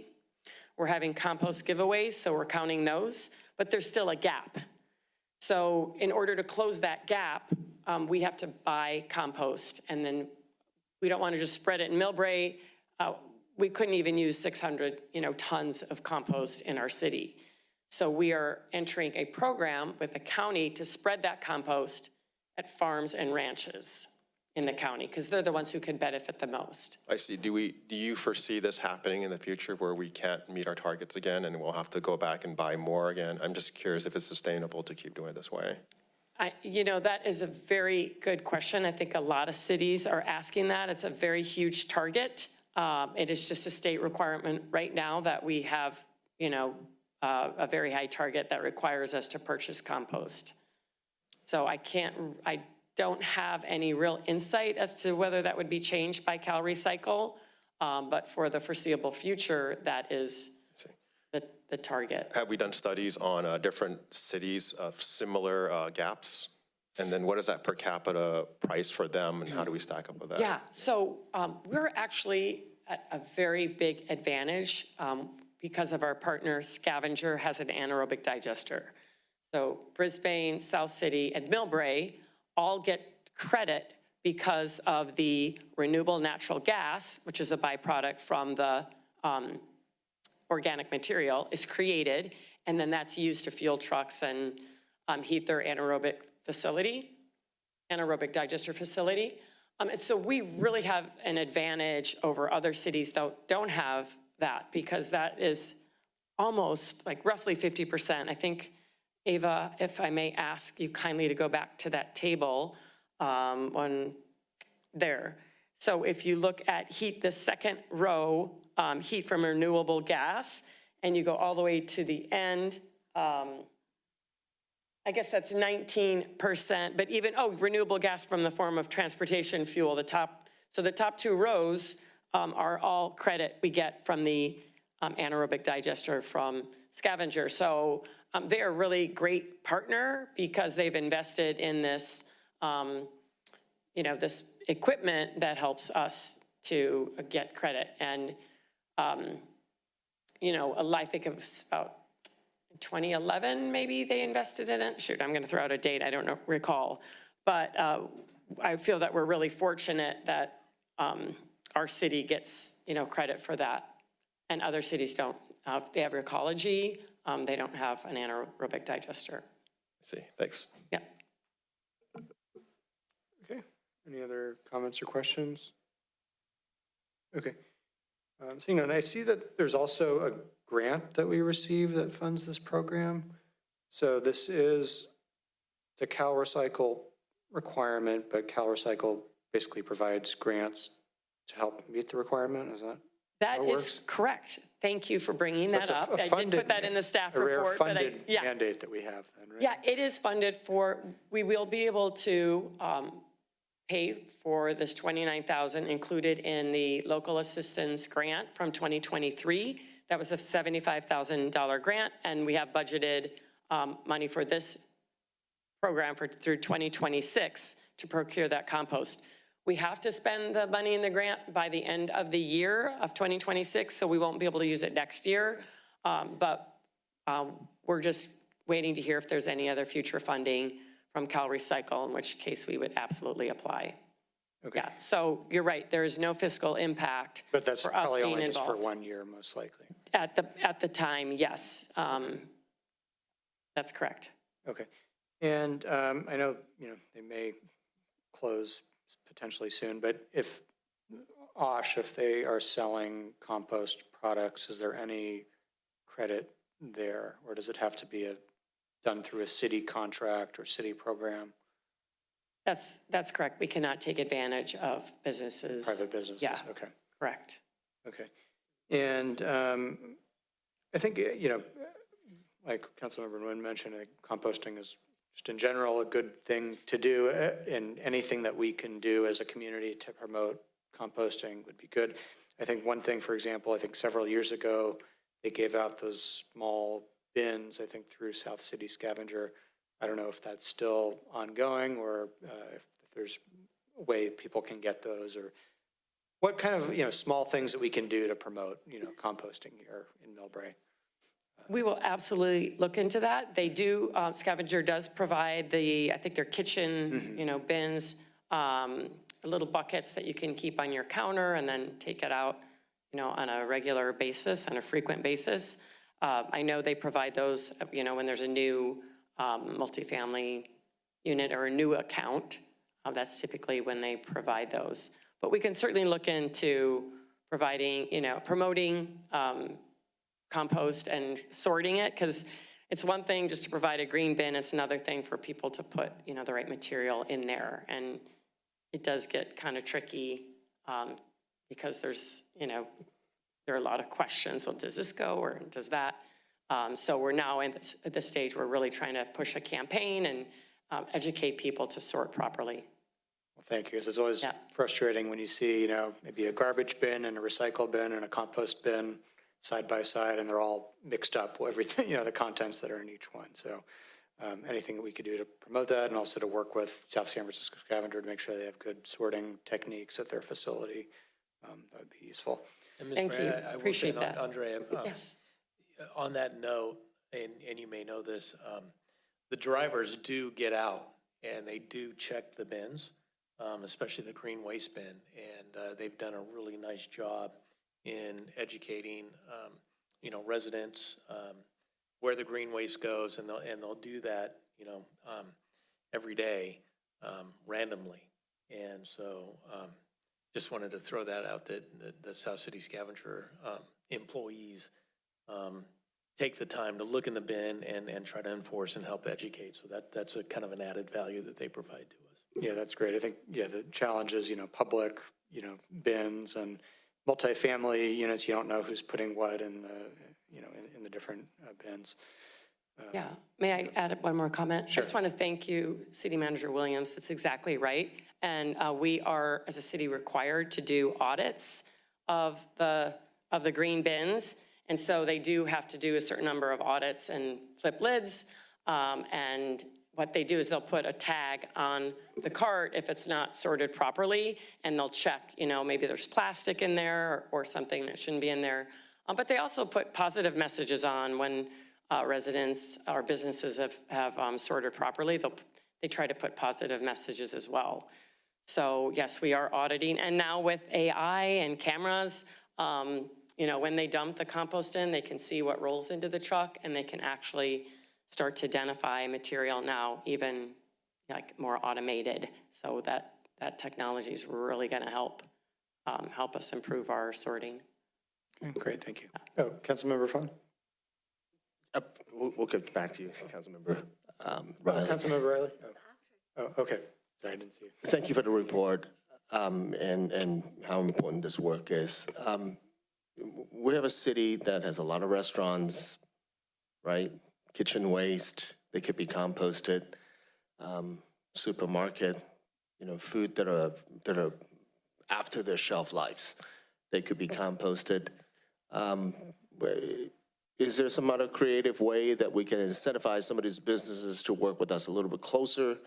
We're having compost giveaways, so we're counting those, but there's still a gap. So in order to close that gap, we have to buy compost, and then we don't want to just spread it in Millbrae. We couldn't even use 600, tons of compost in our city. So we are entering a program with the county to spread that compost at farms and ranches in the county, because they're the ones who can benefit the most. I see. Do you foresee this happening in the future where we can't meet our targets again and we'll have to go back and buy more again? I'm just curious if it's sustainable to keep doing it this way. That is a very good question. I think a lot of cities are asking that. It's a very huge target. It is just a state requirement right now that we have, a very high target that requires us to purchase compost. So I don't have any real insight as to whether that would be changed by Cal Recycle, but for the foreseeable future, that is the target. Have we done studies on different cities of similar gaps? And then what is that per capita price for them, and how do we stack up with that? Yeah, so we're actually at a very big advantage because of our partner Scavenger has an anaerobic digester. So Brisbane, South City, and Millbrae all get credit because of the renewable natural gas, which is a byproduct from the organic material, is created, and then that's used to fuel trucks and heat their anaerobic digester facility. And so we really have an advantage over other cities that don't have that, because that is almost like roughly 50%. I think, Ava, if I may ask you kindly to go back to that table on there. So if you look at heat, the second row, heat from renewable gas, and you go all the way to the end, I guess that's 19%, but even, renewable gas from the form of transportation fuel, the top two rows are all credit we get from the anaerobic digester from Scavenger. So they are a really great partner because they've invested in this, this equipment that helps us to get credit. And, I think it was about 2011, maybe they invested in it. Shoot, I'm going to throw out a date. I don't recall. But I feel that we're really fortunate that our city gets, credit for that. And other cities don't. They have ecology. They don't have an anaerobic digester. I see. Thanks. Yeah. Okay. Any other comments or questions? Okay. Seeing none, I see that there's also a grant that we received that funds this program. So this is the Cal Recycle requirement, but Cal Recycle basically provides grants to help meet the requirement. Is that That how it is works? correct. Thank you for bringing So that it's up. a I did put that in the staff a rare report. funded mandate that we have then, right? Yeah, it is funded for, we will be able to pay for this $29,000 included in the local assistance grant from 2023. That was a $75,000 grant, and we have budgeted money for this program through 2026 to procure that compost. We have to spend the money in the grant by the end of the year of 2026, so we won't be able to use it next year. But we're just waiting to hear if there's any other future funding from Cal Recycle, in which case we would absolutely apply. Okay. Yeah, so you're right, there is no fiscal impact But that's for us probably being only just for involved. 1 year, most likely. At the time, yes. That's correct. Okay. And I know, they may close potentially soon, but if they are selling compost products, is there any credit there? Or does it have to be done through a city contract or city program? That's correct. We cannot take advantage of businesses. Private businesses? Yeah. Okay. Correct. Okay. And I think, like Councilmember Nguyen mentioned, composting is just in general a good thing to do, and anything that we can do as a community to promote composting would be good. I think one thing, for example, I think several years ago, they gave out those small bins, I think through South City Scavenger. I don't know if that's still ongoing or if there's a way people can get those, or what kind of, small things that we can do to promote, composting here in Millbrae. We will absolutely look into that. They do, Scavenger does provide I think their kitchen, bins, little buckets that you can keep on your counter and then take it out, on a regular basis, on a frequent basis. I know they provide those, when there's a new multifamily unit or a new account. That's typically when they provide those. But we can certainly look into providing, promoting compost and sorting it, because it's one thing just to provide a green bin. It's another thing for people to put, the right material in there. And it does get kind of tricky because there's, there are a lot of questions. Well, does this go or does that? So we're now at this stage, we're really trying to push a campaign and educate people to sort properly. Well, thank you, because it's always frustrating when you see, maybe a garbage bin and a recycle bin and a compost bin side by side, and they're all mixed up, everything, the contents that are in each one. So anything that we could do to promote that, and also to work with South San Francisco Scavenger to make sure they have good sorting techniques at their facility, that would be useful. And Ms. Thank Bray, you. I will Appreciate say, that. Andrea, Yes. on that note, and you may know this, the drivers do get out and they do check the bins, especially the green waste bin, and they've done a really nice job in educating, residents where the green waste goes, and they'll do that, every day randomly. And so just wanted to throw that out, that the South City Scavenger employees take the time to look in the bin and try to enforce and help educate. So that's a kind of an added value that they provide to us. Yeah, that's great. I think, the challenge is, public, bins and multifamily units, you don't know who's putting what in the, in the different bins. Yeah, may I add one more comment? Sure. I just want to thank you, City Manager Williams. That's exactly right. And we are, as a city, required to do audits of the green bins. And so they do have to do a certain number of audits and flip lids. And what they do is they'll put a tag on the cart if it's not sorted properly, and they'll check, maybe there's plastic in there or something that shouldn't be in there. But they also put positive messages on when residents or businesses have sorted properly. They try to put positive messages as well. So yes, we are auditing. And now with AI and cameras, when they dump the compost in, they can see what rolls into the truck, and they can actually start to identify material now, even like more automated. So that technology is really going to help us improve our sorting. Okay, great, thank you. Oh, Councilmember Fung? We'll get back to you, Councilmember Riley. Councilmember Riley? Oh, okay. Sorry, I didn't see you. Thank you for the report and how important this work is. We have a city that has a lot of restaurants, right? Kitchen waste, they could be composted. Supermarket, food that are after their shelf lives, they could be composted. Is there some other creative way that we can incentivize some of these businesses to work with us a little bit closer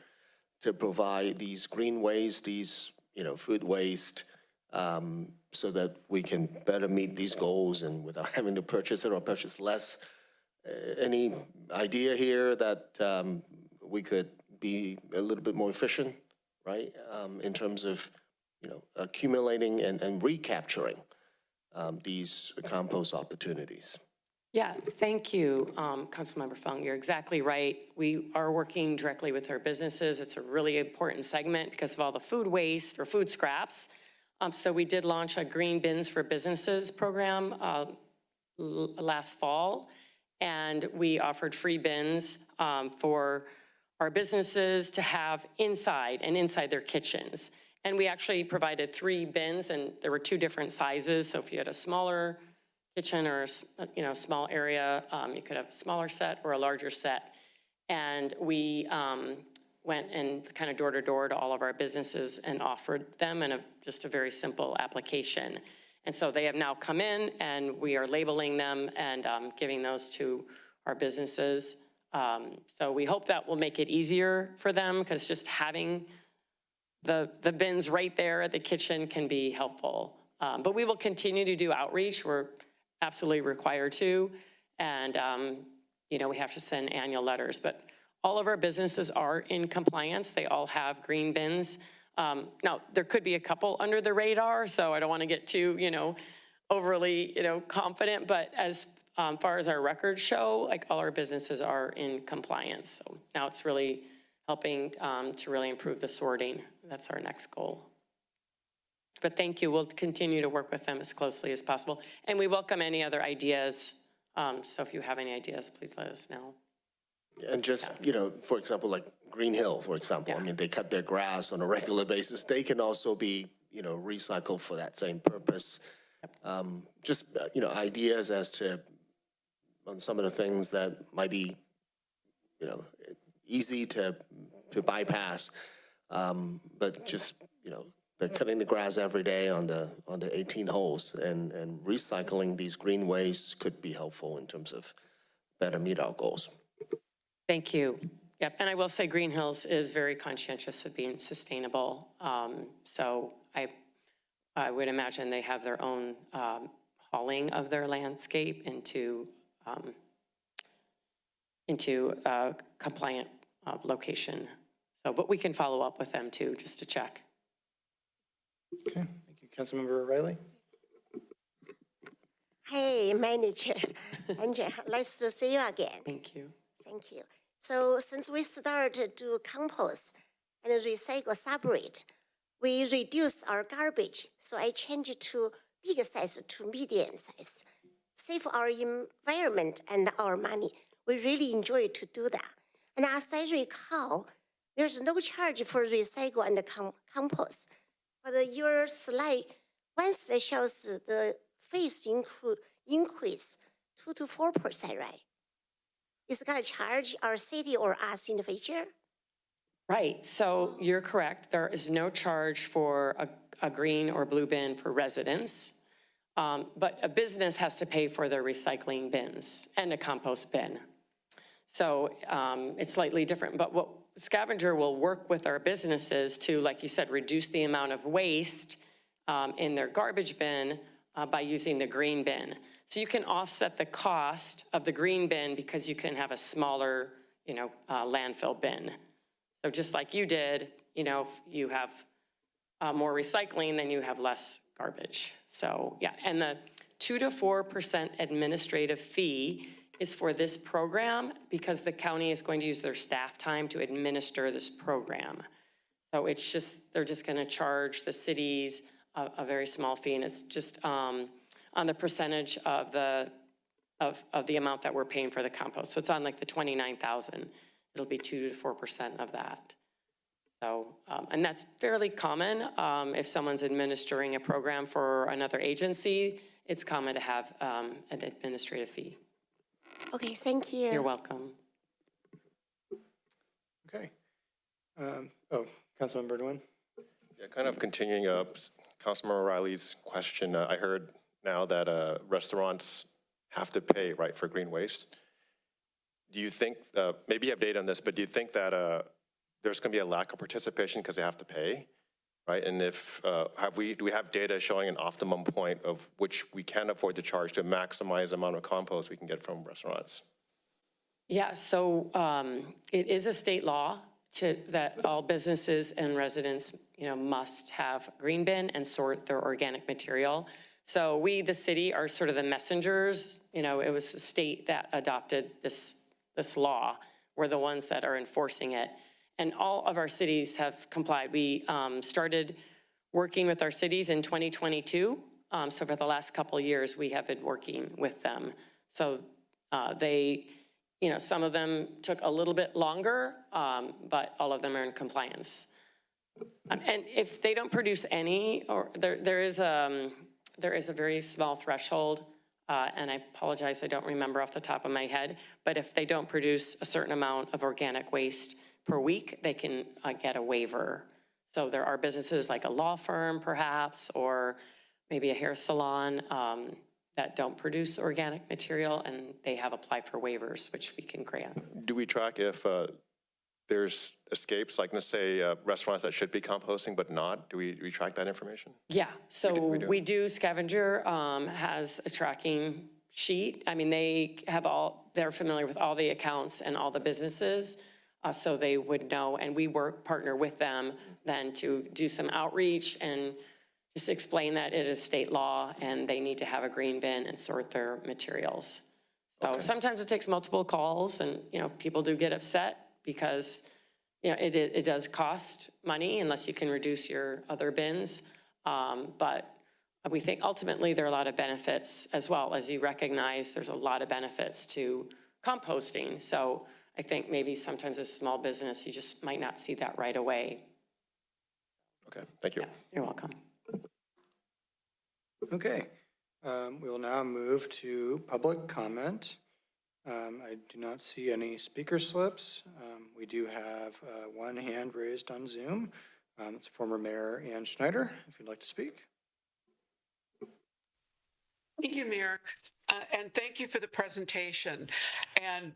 to provide these green waste, these food waste, so that we can better meet these goals and without having to purchase it or purchase less? Any idea here that we could be a little bit more efficient, right, in terms of accumulating and recapturing these compost opportunities? Yeah, thank you, Councilmember Fung. You're exactly right. We are working directly with our businesses. It's a really important segment because of all the food waste or food scraps. So we did launch a Green Bins for Businesses program last fall, and we offered free bins for our businesses to have inside their kitchens. And we actually provided 3 bins, and there were 2 different sizes. So if you had a smaller kitchen or a small area, you could have a smaller set or a larger set. And we went and kind of door to door to all of our businesses and offered them in just a very simple application. And so they have now come in, and we are labeling them and giving those to our businesses. So we hope that will make it easier for them, because just having the bins right there at the kitchen can be helpful. But we will continue to do outreach. We're absolutely required to. And, we have to send annual letters. But all of our businesses are in compliance. They all have green bins. Now, there could be a couple under the radar, so I don't want to get too, overly, confident. But as far as our records show, like, all our businesses are in compliance. So now it's really helping to really improve the sorting. That's our next goal. But thank you. We'll continue to work with them as closely as possible. And we welcome any other ideas. So if you have any ideas, please let us know. And just, for example, like Green Hill, for example, I mean, they cut their grass on a regular basis. They can also be, recycled for that same purpose. Just, ideas as to on some of the things that might be, easy to bypass. But just, they're cutting the grass every day on the 18 holes, and recycling these green waste could be helpful in terms of better meet our goals. Thank you. Yep, and I will say Green Hills is very conscientious of being sustainable. So I would imagine they have their own hauling of their landscape into a compliant location. So, but we can follow up with them too, just to check. Okay, thank you. Councilmember Riley? Hey, Manager. Andrea, nice to see you again. Thank you. Thank you. So since we started to do compost and recycle separate, we reduce our garbage. So I changed it to big size to medium size. Save our environment and our money. We really enjoy to do that. And as I recall, there's no charge for recycle and compost. But your slide, one slide shows the fees increase 2 to 4%, right? Is it going to charge our city or us in the future? Right, so you're correct. There is no charge for a green or blue bin for residents, but a business has to pay for their recycling bins and a compost bin. So it's slightly different, but what Scavenger will work with our businesses to, like you said, reduce the amount of waste in their garbage bin by using the green bin. So you can offset the cost of the green bin because you can have a smaller, landfill bin. So just like you did, if you have more recycling, then you have less garbage. So yeah, and the 2 to 4% administrative fee is for this program because the county is going to use their staff time to administer this program. So it's just, they're just gonna charge the cities a very small fee, and it's just on the percentage of the amount that we're paying for the compost. So it's on like the 29,000. It'll be 2 to 4% of that. So, and that's fairly common. If someone's administering a program for another agency, it's common to have an administrative fee. Okay, thank you. You're welcome. Okay. Councilmember Nguyen? Yeah, kind of continuing up Councilmember Riley's question, I heard now that restaurants have to pay, right, for green waste. Do you think, maybe you have data on this, but do you think that there's going to be a lack of participation because they have to pay, right? And if, do we have data showing an optimum point of which we can afford to charge to maximize the amount of compost we can get from restaurants? Yeah, so it is a state law that all businesses and residents, must have green bin and sort their organic material. So we, the city, are sort of the messengers. It was the state that adopted this law. We're the ones that are enforcing it. And all of our cities have complied. We started working with our cities in 2022. So for the last couple of years, we have been working with them. So they some of them took a little bit longer, but all of them are in compliance. And if they don't produce any, or there is a very small threshold, and I apologize, I don't remember off the top of my head, but if they don't produce a certain amount of organic waste per week, they can get a waiver. So there are businesses like a law firm perhaps, or maybe a hair salon that don't produce organic material, and they have applied for waivers, which we can grant. Do we track if there's escapes, like let's say restaurants that should be composting but not? Do we track that information? Yeah, so we do. Scavenger has a tracking sheet. I mean, they're familiar with all the accounts and all the businesses, so they would know, and we partner with them then to do some outreach and just explain that it is state law and they need to have a green bin and sort their materials. So sometimes it takes multiple calls, and people do get upset because it does cost money unless you can reduce your other bins. But we think ultimately there are a lot of benefits as well. As you recognize, there's a lot of benefits to composting. So I think maybe sometimes as a small business, you just might not see that right away. Okay, thank you. Yeah, you're welcome. Okay, we will now move to public comment. I do not see any speaker slips. We do have one hand raised on Zoom. It's former Mayor Ann Schneider, if you'd like to speak. Thank you, Mayor, and thank you for the presentation. And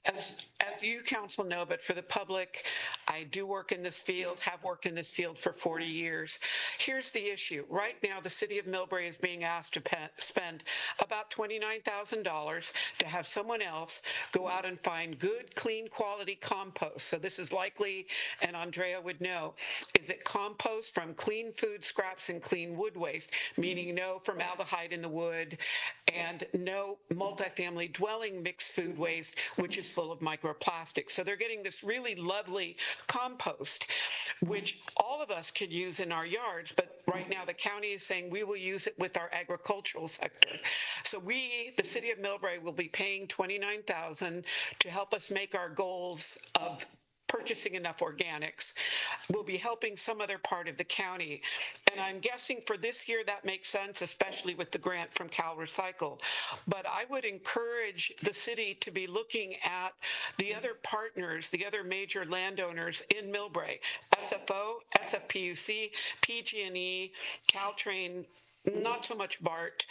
as you council know, but for the public, I do work in this field, have worked in this field for 40 years. Here's the issue. Right now, the city of Millbrae is being asked to spend about $29,000 to have someone else go out and find good, clean, quality compost. So this is likely, and Andrea would know, is it compost from clean food scraps and clean wood waste, meaning no formaldehyde in the wood and no multifamily dwelling mixed food waste, which is full of microplastics. So they're getting this really lovely compost, which all of us could use in our yards, but right now the county is saying we will use it with our agricultural sector. So we, the city of Millbrae, will be paying $29,000 to help us make our goals of purchasing enough organics. We'll be helping some other part of the county. And I'm guessing for this year that makes sense, especially with the grant from Cal Recycle. But I would encourage the city to be looking at the other partners, the other major landowners in Millbrae, SFO, SFPUC, PG&E, Caltrain, not so much BART,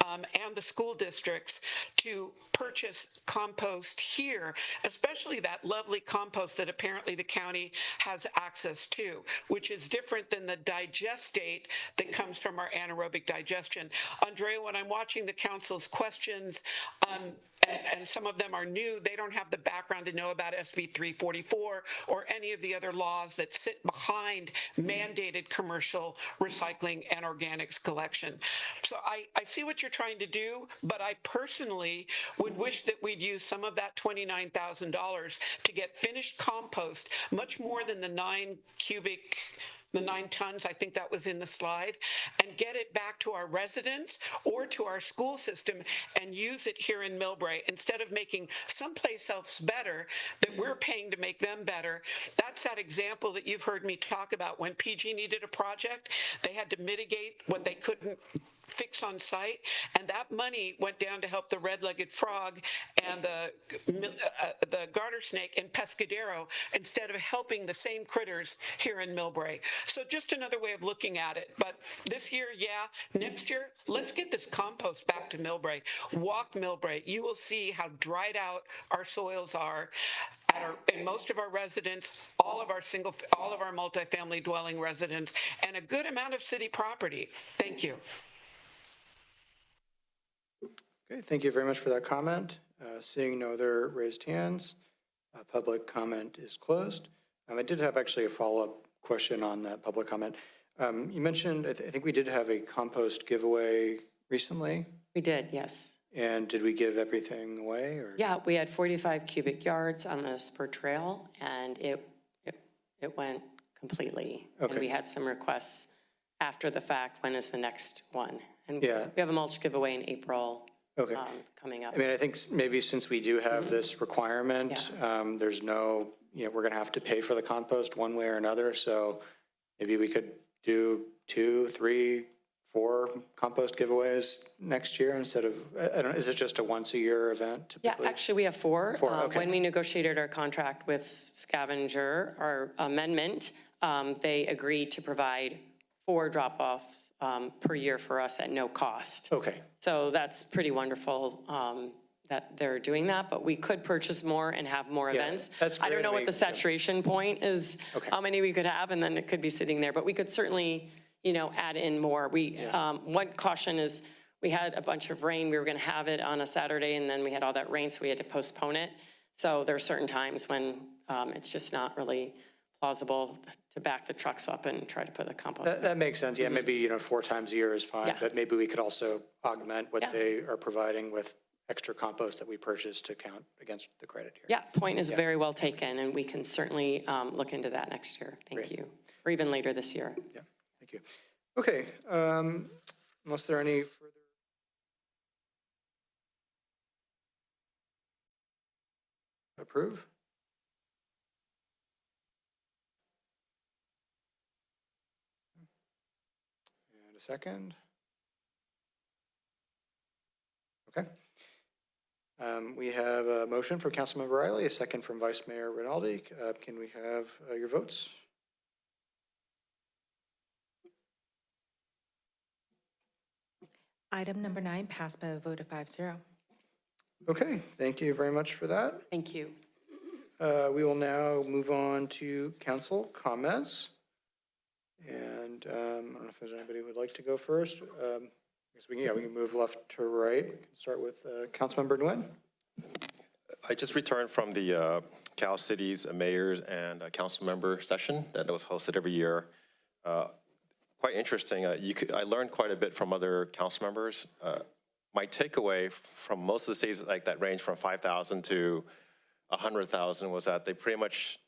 and the school districts to purchase compost here, especially that lovely compost that apparently the county has access to, which is different than the digestate that comes from our anaerobic digestion. Andrea, when I'm watching the council's questions, and some of them are new, they don't have the background to know about SB 344 or any of the other laws that sit behind mandated commercial recycling and organics collection. So I see what you're trying to do, but I personally would wish that we'd use some of that $29,000 to get finished compost, much more than the 9 tons, I think that was in the slide, and get it back to our residents or to our school system and use it here in Millbrae instead of making someplace else better that we're paying to make them better. That's that example that you've heard me talk about. When PG needed a project, they had to mitigate what they couldn't fix on site, and that money went down to help the red-legged frog and the garter snake in Pescadero instead of helping the same critters here in Millbrae. So just another way of looking at it. But this year, yeah, next year, let's get this compost back to Millbrae. Walk Millbrae. You will see how dried out our soils are in most of our residents, all of our multifamily dwelling residents, and a good amount of city property. Thank you. Okay, thank you very much for that comment. Seeing no other raised hands, public comment is closed. I did have actually a follow-up question on that public comment. You mentioned, I think we did have a compost giveaway recently. We did, yes. And did we give everything away? Or? Yeah, we had 45 cubic yards on the spur trail, and it went completely. Okay. And we had some requests after the fact, when is the next one? And Yeah. we have a mulch giveaway in April. Okay. coming up. I mean, I think maybe since we do have this requirement, there's no, we're going to have to pay for the compost one way or another. So maybe we could do 2, 3, 4 compost giveaways next year instead of, I don't know, is it just a once-a-year event Yeah, typically? actually, we have 4. 4, okay. When we negotiated our contract with Scavenger, our amendment, they agreed to provide 4 drop-offs per year for us at no cost. Okay. So that's pretty wonderful that they're doing that, but we could purchase more and have more Yeah, events. that's I don't great. know what the saturation point is, Okay. how many we could have, and then it could be sitting there, but we could certainly, add in more. One caution is, we had a bunch of rain, we were gonna have it on a Saturday, and then we had all that rain, so we had to postpone it. So there are certain times when it's just not really plausible to back the trucks up and try to put the compost. That makes sense. Yeah, maybe, 4 times a year is fine, Yeah. but maybe we could also augment what Yeah. they are providing with extra compost that we purchase to count against the credit here. Yeah, point is very well taken, and we can certainly look into that next year. Thank you. Or even later this year. Yeah, thank you. Okay, unless there are any further. Approve? And a second? Okay. We have a motion from Councilmember Riley, a second from Vice Mayor Rinaldi. Can we have your votes? Item number 9 passed by a vote of 5-0. Okay, thank you very much for that. Thank you. We will now move on to council comments. And I don't know if there's anybody who would like to go first. I guess we can move left to right. Start with Councilmember Nguyen. I just returned from the Cal City's mayors and council member session that was hosted every year. Quite interesting. I learned quite a bit from other council members. My takeaway from most of the cities that range from 5,000 to 100,000 was that they pretty much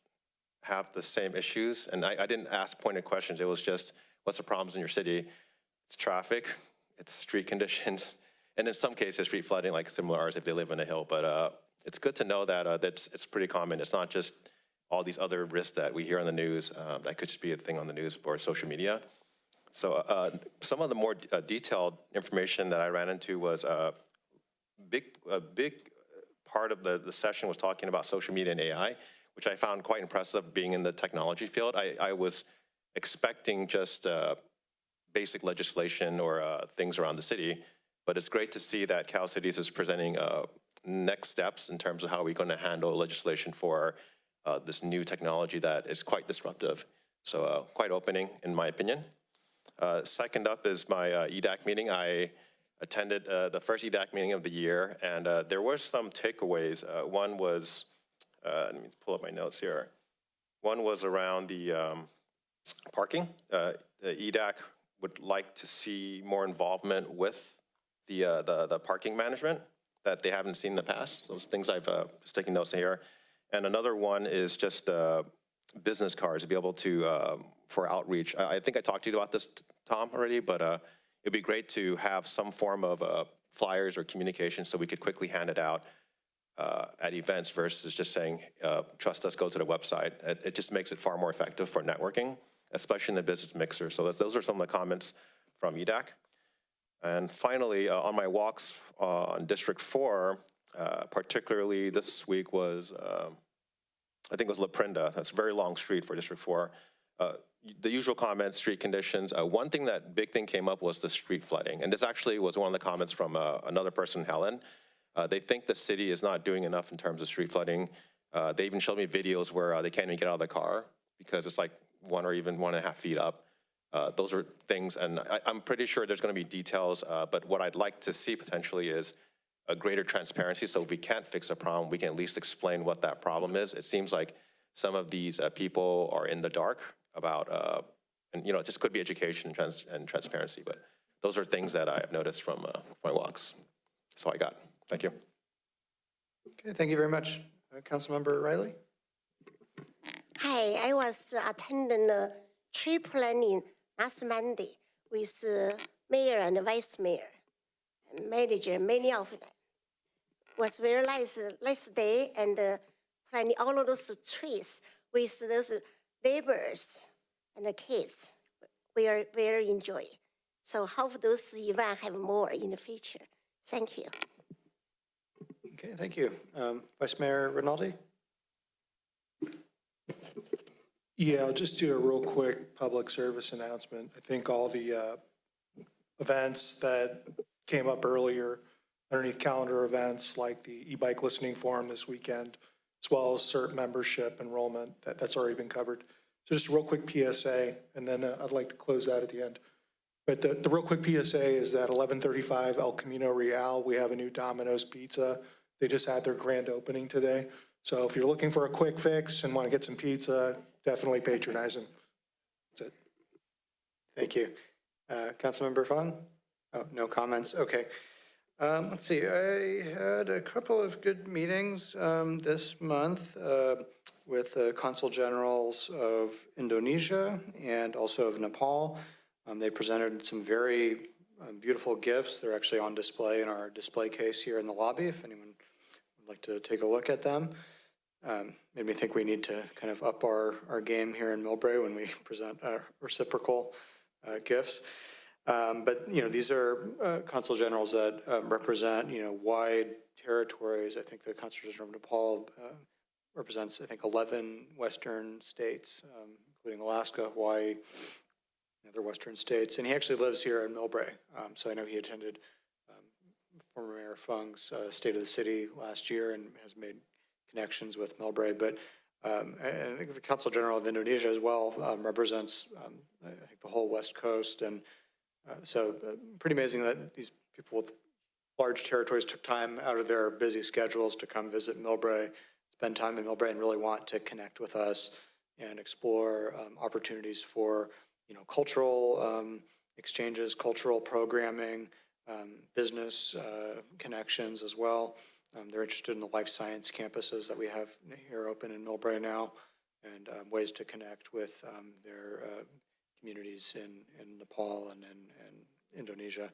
have the same issues. And I didn't ask pointed questions. It was just, what's the problems in your city? It's traffic, it's street conditions, and in some cases, street flooding, like similar ours if they live on a hill. But it's good to know that it's pretty common. It's not just all these other risks that we hear on the news. That could just be a thing on the news or social media. So some of the more detailed information that I ran into was a big part of the session was talking about social media and AI, which I found quite impressive being in the technology field. I was expecting just basic legislation or things around the city, but it's great to see that Cal Cities is presenting next steps in terms of how we're going to handle legislation for this new technology that is quite disruptive. So quite opening, in my opinion. Second up is my EDAC meeting. I attended the first EDAC meeting of the year, and there were some takeaways. One was, let me pull up my notes here. One was around the parking. The EDAC would like to see more involvement with the parking management that they haven't seen in the past. Those things I've just taking notes here. And another one is just business cards to be able to, for outreach. I think I talked to you about this, Tom, already, but it'd be great to have some form of flyers or communication so we could quickly hand it out at events versus just saying, trust us, go to the website. It just makes it far more effective for networking, especially in the business mixer. So those are some of the comments from EDAC. And finally, on my walks on District 4, particularly this week was, I think it was La Prenda. That's a very long street for District 4. The usual comments, street conditions. One thing big thing came up was the street flooding. And this actually was one of the comments from another person, Helen. They think the city is not doing enough in terms of street flooding. They even showed me videos where they can't even get out of the car because it's like 1 or even 1.5 feet up. Those are things, and I'm pretty sure there's going to be details, but what I'd like to see potentially is a greater transparency, so if we can't fix a problem, we can at least explain what that problem is. It seems like some of these people are in the dark about, and it just could be education and transparency, but those are things that I have noticed from my walks. So I got. Thank you. Okay, thank you very much. Councilmember Riley? Hi, I was attending the tree planning last Monday with Mayor and Vice Mayor. and manager, many of them. Was very nice day and planting all of those trees with those neighbors and the kids. We are very enjoy. So hope those events have more in the future. Thank you. Okay, thank you. Vice Mayor Rinaldi? Yeah, I'll just do a real quick public service announcement. I think all the events that came up earlier underneath calendar events like the e-bike listening forum this weekend, as well as CERT membership enrollment, that's already been covered. So just a real quick PSA, and then I'd like to close that at the end. But the real quick PSA is that 1135 El Camino Real, we have a new Domino's pizza. They just had their grand opening today. So if you're looking for a quick fix and want to get some pizza, definitely patronize them. That's it. Thank you. Councilmember Fong? Oh, no comments, okay. Let's see, I had a couple of good meetings this month with the Consul Generals of Indonesia and also of Nepal. They presented some very beautiful gifts. They're actually on display in our display case here in the lobby if anyone would like to take a look at them. Made me think we need to kind of up our game here in Millbrae when we present reciprocal gifts. But, you know, these are consul generals that represent, you know, wide territories. I think the Consul General of Nepal represents, I think, 11 Western states, including Alaska, Hawaii, and other Western states. And he actually lives here in Millbrae. So I know he attended former Mayor Fung's State of the City last year and has made connections with Millbrae. But I think the Consul General of Indonesia as well represents, I think, the whole West Coast. And so pretty amazing that these people with large territories took time out of their busy schedules to come visit Millbrae, spend time in Millbrae, and really want to connect with us and explore opportunities for, you know, cultural exchanges, cultural programming, business connections as well. They're interested in the life science campuses that we have here open in Millbrae now, and ways to connect with their communities in Nepal and in Indonesia.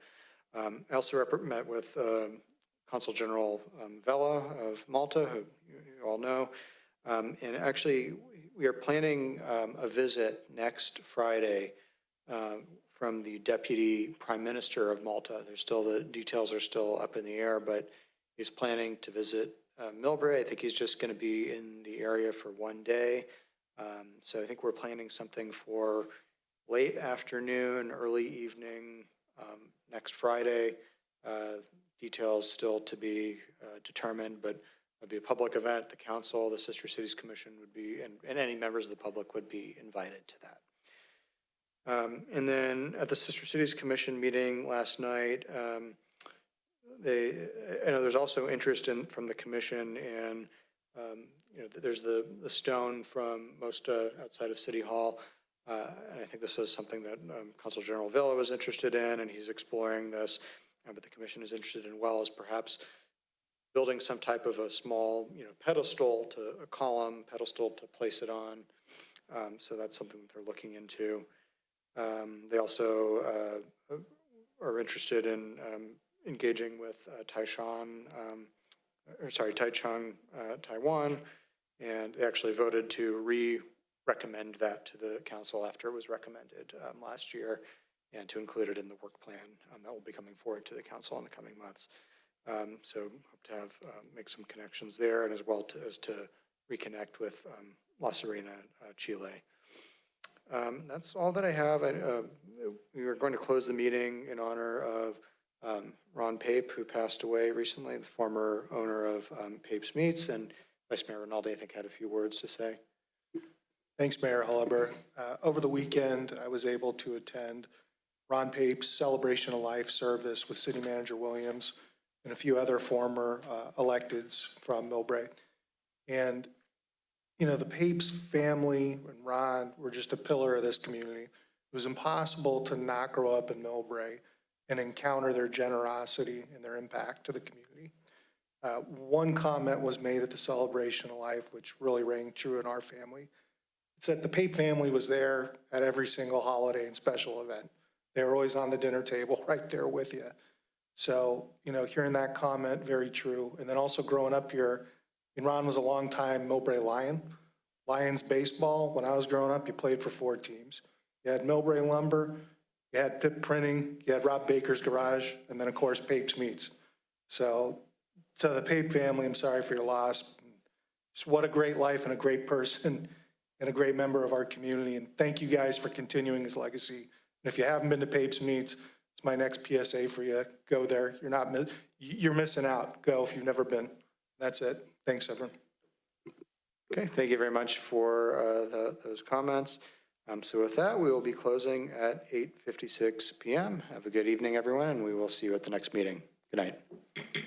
I also met with Consul General Vela of Malta, who you all know. And actually, we are planning a visit next Friday from the Deputy Prime Minister of Malta. The details are still up in the air, but he's planning to visit Millbrae. I think he's just going to be in the area for one day. So I think we're planning something for late afternoon, early evening, next Friday. Details still to be determined, but it'll be a public event. The council, the Sister Cities Commission would be, and any members of the public would be invited to that. And then at the Sister Cities Commission meeting last night, I know there's also interest from the commission in, you know, there's the stone from most outside of City Hall. And I think this is something that Consul General Villa was interested in, and he's exploring this. But the commission is interested in, well, as perhaps building some type of a small, you know, pedestal to a column, pedestal to place it on. So that's something that they're looking into. They also are interested in engaging with Taichung, Taiwan, and they actually voted to recommend that to the council after it was recommended last year, and to include it in the work plan that will be coming forward to the council in the coming months. So hope to make some connections there, and as well as to reconnect with La Serena, Chile. That's all that I have. We were going to close the meeting in honor of Ron Pape, who passed away recently, the former owner of Pape's Meats, and Vice Mayor Rinaldi, I think, had a few words to say. Thanks, Mayor Hulleber. Over the weekend, I was able to attend Ron Pape's Celebration of Life service with City Manager Williams and a few other former electeds from Millbrae. And, you know, the Pape's family and Ron were just a pillar of this community. It was impossible to not grow up in Millbrae and encounter their generosity and their impact to the community. One comment was made at the Celebration of Life, which really rang true in our family. It's that the Pape family was there at every single holiday and special event. They were always on the dinner table right there with you. So, hearing that comment, very true. And then also growing up here, Ron was a longtime Millbrae Lion. Lions baseball, when I was growing up, you played for 4 teams. You had Millbrae Lumber, you had Pip Printing, you had Rob Baker's Garage, and then, of course, Pape's Meats. So the Pape family, I'm sorry for your loss. Just what a great life and a great person and a great member of our community. And thank you guys for continuing his legacy. And if you haven't been to Pape's Meats, it's my next PSA for you. Go there. You're missing out. Go if you've never been. That's it. Thanks, everyone. Okay, thank you very much for those comments. So with that, we will be closing at 8:56 p.m. Have a good evening, everyone, and we will see you at the next meeting. Good night.